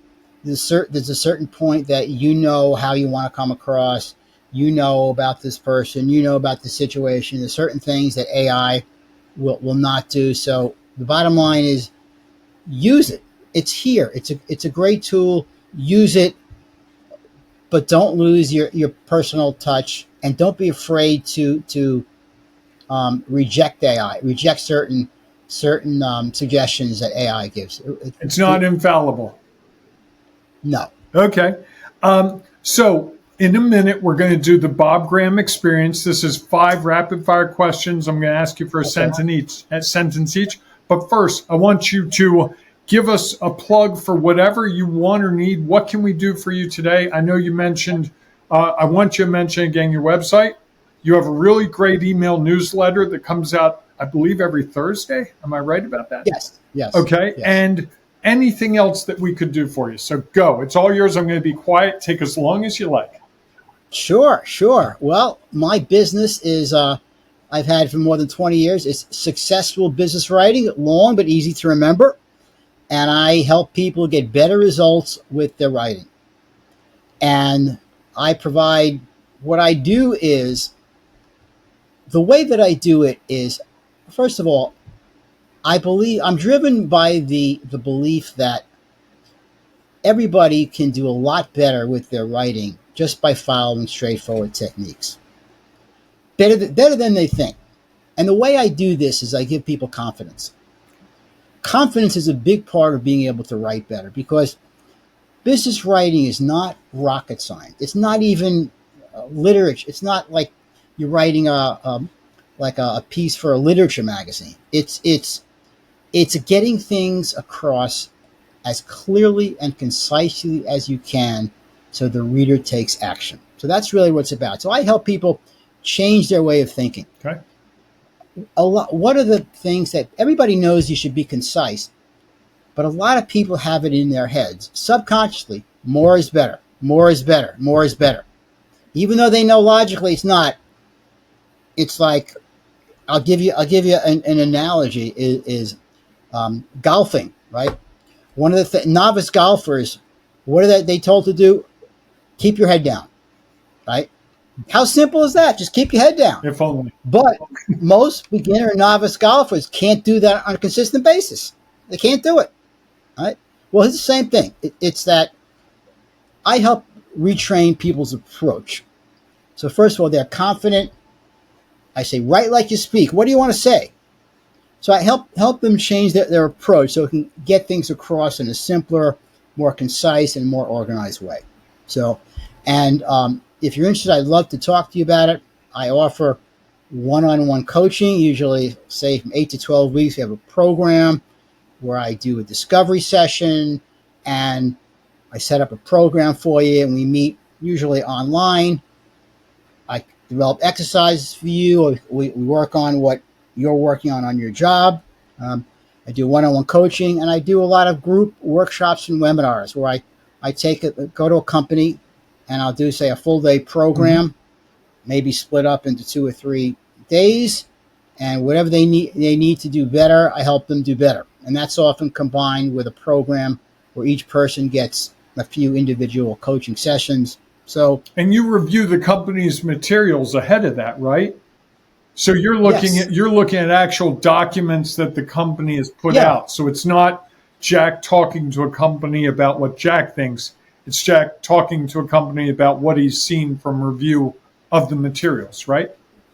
there's a certain point that you know how you want to come across. You know about this person. You know about the situation. There's certain things that AI will not do. So the bottom line is use it. It's here. It's a great tool. Use it, but don't lose your personal touch, and don't be afraid to reject AI. Reject certain suggestions that AI gives. It's not infallible. No. Okay. So in a minute, we're going to do the Bob Graham experience. This is 5 rapid fire questions. I'm going to ask you for Okay. a sentence each. But first, I want you to give us a plug for whatever you want or need. What can we do for you today? I know you mentioned, I want you to mention again your website. You have a really great email newsletter that comes out, I believe, every Thursday. Am I right about that? Yes. Yes. Okay. Yes. And anything else that we could do for you. So go. It's all yours. I'm going to be quiet. Take as long as you like. Sure. Sure. Well, my business is I've had for more than 20 years. It's successful business writing, long but easy to remember, and I help people get better results with their writing. And I provide what I do is the way that I do it is, first of all, I believe I'm driven by the belief that everybody can do a lot better with their writing just by following straightforward techniques. Better than they think. And the way I do this is I give people confidence. Confidence is a big part of being able to write better because business writing is not rocket science. It's not even literature. It's not like you're writing a piece for a literature magazine. It's getting things across as clearly and concisely as you can so the reader takes action. So that's really what it's about. So I help people change their way of thinking. Okay. What are the things that everybody knows you should be concise, but a lot of people have it in their heads subconsciously. More is better. More is better. More is better. Even though they know logically it's not. It's like I'll give you an analogy is golfing, right? One of the novice golfers, what are they told to do? Keep your head down, right? How simple is that? Just keep your head down. If only. But most beginner and novice golfers can't do that on a consistent basis. They can't do it, right? Well, it's the same thing. It's that I help retrain people's approach. So first of all, they're confident. I say, write like you speak. What do you want to say? So I help them change their approach so it can get things across in a simpler, more concise, and more organized way. So, and if you're interested, I'd love to talk to you about it. I offer one-on-one coaching, usually say from 8 to 12 weeks. We have a program where I do a discovery session and I set up a program for you and we meet usually online. I develop exercises for you. We work on what you're working on your job. Um, I do one-on-one coaching, and I do a lot of group workshops and webinars where I go to a company, and I'll do, say, a full-day program, maybe split up into 2 or 3 days, and whatever they need to do better, I help them do better. And that's often combined with a program where each person gets a few individual coaching sessions. So, And you review the company's materials ahead of that, right? So yes, you're looking at actual documents that the company has put yeah, out. So it's not Jack talking to a company about what Jack thinks. It's Jack talking to a company about what he's seen from review of the materials, right?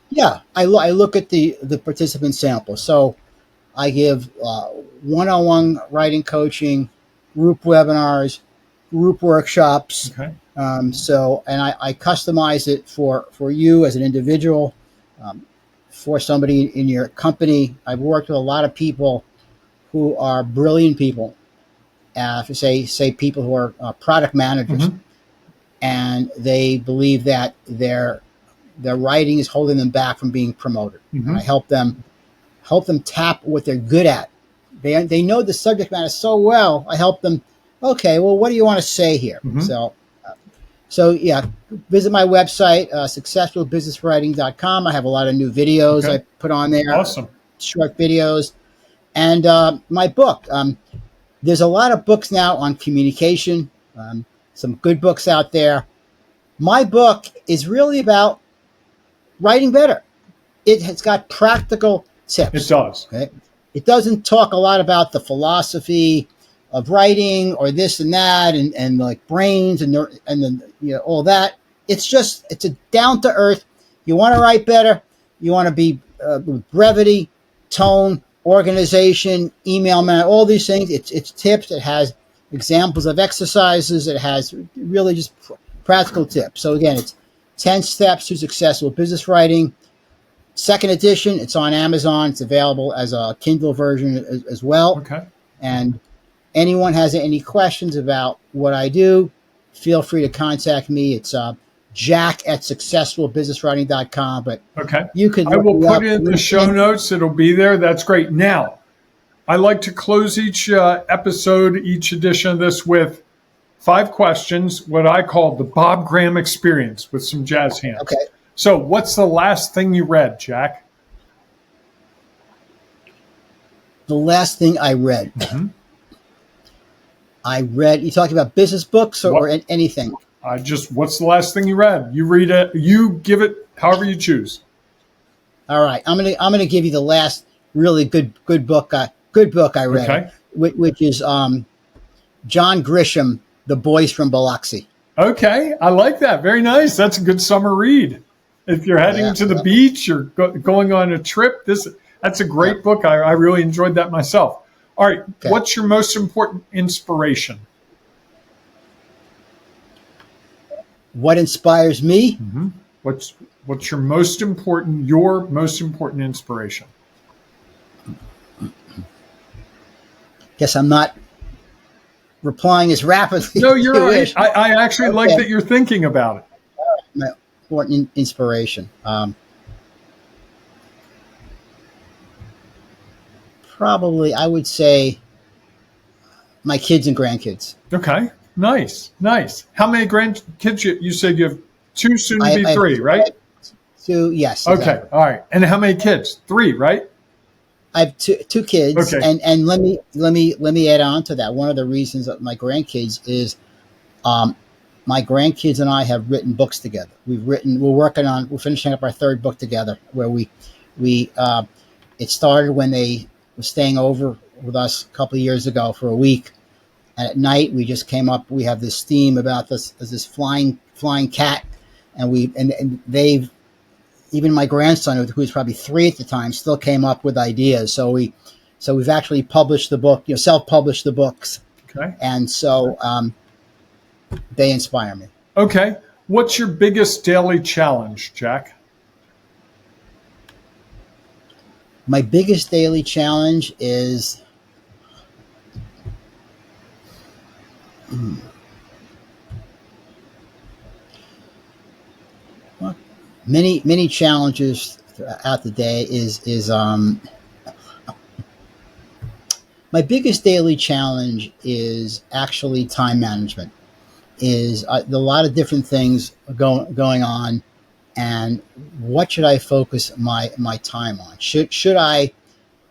Yeah, I look at the participant sample. So I give one-on-one writing coaching, group webinars, group workshops. Okay. And I customize it for you as an individual, um, for somebody in your company. I've worked with a lot of people who are brilliant people, say people who are product managers, Mm-hmm. and they believe that their writing is holding them back from being promoted. And Mm-hmm. I help them tap what they're good at. They know the subject matter so well. I help them. Okay, well, what do you want to say here? Mm-hmm. So yeah, visit my website, successfulbusinesswriting.com. I have a lot of new videos I Okay. put on there, Awesome. short videos, and my book. There's a lot of books now on communication. Some good books out there. My book is really about writing better. It has got practical It tips. does. Okay? It doesn't talk a lot about the philosophy of writing or this and that and like brains and then all that. It's a down to earth. You want to write better. You want to be with brevity, tone, organization, email man, all these things. It's tips. It has examples of exercises. It has really just practical tips. So again, it's 10 steps to successful business writing. Second edition, it's on Amazon. It's available as a Kindle version as well. Okay. And anyone has any questions about what I do, feel free to contact me. It's Jack at successfulbusinesswriting.com. But Okay. you could I look will me put up. it in the show notes. It'll be there. That's great. Now, I like to close each episode, each edition of this with 5 questions, what I call the Bob Graham experience with some jazz hands. Okay. So, what's the last thing you read, Jack? The last thing I read. Mm-hmm. You talking about business books or anything? What's the last thing you read? You read it, you give it however you choose. All right. I'm gonna give you the last really good book I read, Okay. which is John Grisham, The Boys from Biloxi. Okay. I like that. Very nice. That's a good summer read. If you're heading to the beach or going on a trip, that's a great book. I really enjoyed that myself. All right. Okay. What's your most important inspiration? What inspires me? Mm-hmm. What's your most important inspiration? Guess I'm not replying as rapidly. No, you're right. Wish. I actually like that you're thinking about it. My important inspiration. Probably, I would say my kids and grandkids. Okay. Nice. How many grandkids? You said you have 2, soon to be 3, right? 2, yes. Okay. Exactly. All right. And how many kids? 3, right? I have two kids, Okay. and let me add on to that. One of the reasons that my grandkids is, my grandkids and I have written books together. We're finishing up our 3rd book together. Where it started when they were staying over with us a couple of years ago for a week, and at night we just came up. We have this theme about this flying cat, and they've. Even my grandson, who was probably 3 at the time, still came up with ideas. So we've actually published the book, self-published the books. Okay. And so they inspire me. Okay. What's your biggest daily challenge, Jack? My biggest daily challenge is many challenges throughout the day is my biggest daily challenge is actually time management. Is a lot of different things going on, and what should I focus my time on? Should I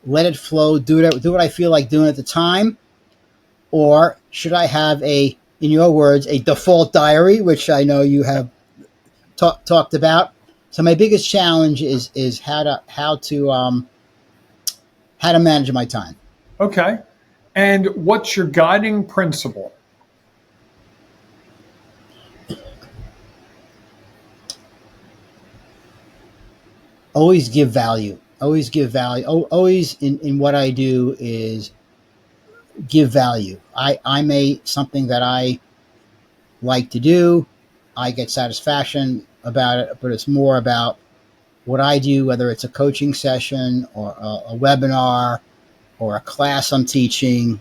let it flow, do what I feel like doing at the time, or should I have in your words, a default diary, which I know you have talked about? So my biggest challenge is how to manage my time. Okay. And what's your guiding principle? always give value. Always give value. Always in what I do is give value. I may something that I like to do. I get satisfaction about it, but it's more about what I do, whether it's a coaching session or a webinar or a class I'm teaching.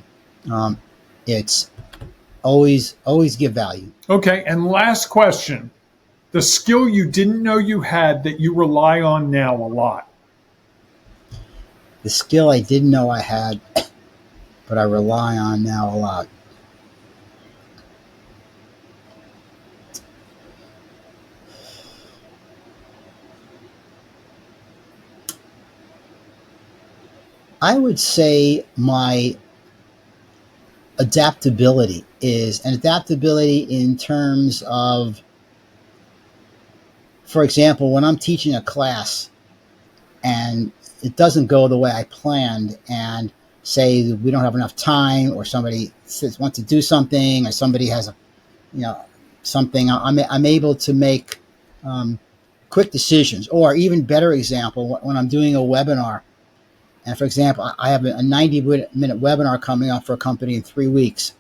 It's always give value. Okay. And last question, the skill you didn't know you had that you rely on now a lot. The skill I didn't know I had, but I rely on now a lot. I would say my adaptability in terms of, for example, when I'm teaching a class and it doesn't go the way I planned, and say we don't have enough time, or somebody wants to do something, or somebody has something, I'm able to make quick decisions. Or even better example, when I'm doing a webinar, and for example, I have a 90-minute webinar coming up for a company in 3 weeks,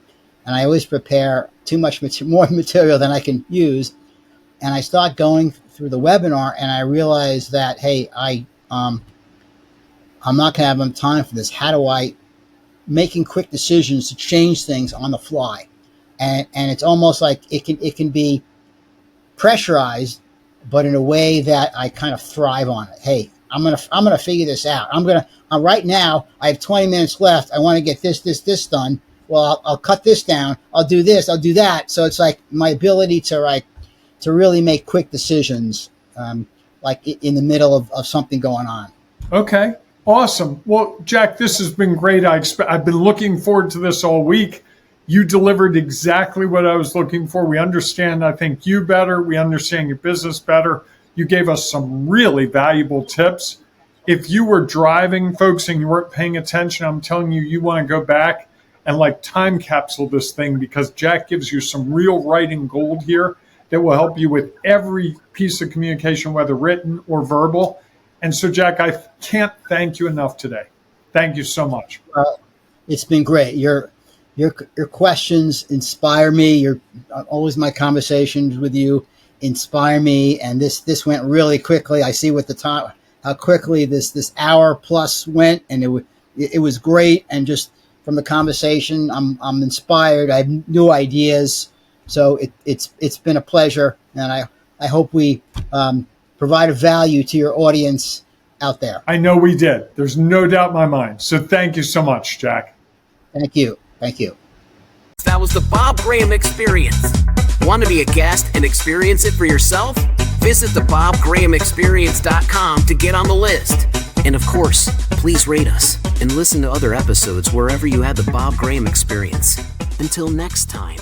and I always prepare too much more material than I can use, and I start going through the webinar, and I realize that, hey, I'm not going to have enough time for this. How do I making quick decisions to change things on the fly? And it's almost like it can be pressurized, but in a way that I kind of thrive on it. Hey, I'm gonna figure this out. Right now I have 20 minutes left. I want to get this done. Well, I'll cut this down. I'll do this. I'll do that. So it's like my ability to really make quick decisions, like in the middle of something going on. Okay. Awesome. Well, Jack, this has been great. I've been looking forward to this all week. You delivered exactly what I was looking for. We understand, I think, you better. We understand your business better. You gave us some really valuable tips. If you were driving, folks, and you weren't paying attention, I'm telling you, you want to go back and time capsule this thing, because Jack gives you some real writing gold here that will help you with every piece of communication, whether written or verbal. And so, Jack, I can't thank you enough today. Thank you so much. It's been great. Your questions inspire me. Always my conversations with you inspire me. And this went really quickly. I see with the time how quickly this hour plus went, and it was great. And just from the conversation, I'm inspired. I have new ideas. So it's been a pleasure, and I hope we provide a value to your audience out there. I know we did. There's no doubt in my mind. So thank you so much, Jack. Thank you. Thank you. That was the Bob Graham Experience. Want to be a guest and experience it for yourself? Visit thebobgrahamexperience.com to get on the list. And of course, please rate us and listen to other episodes wherever you had the Bob Graham Experience. Until next time.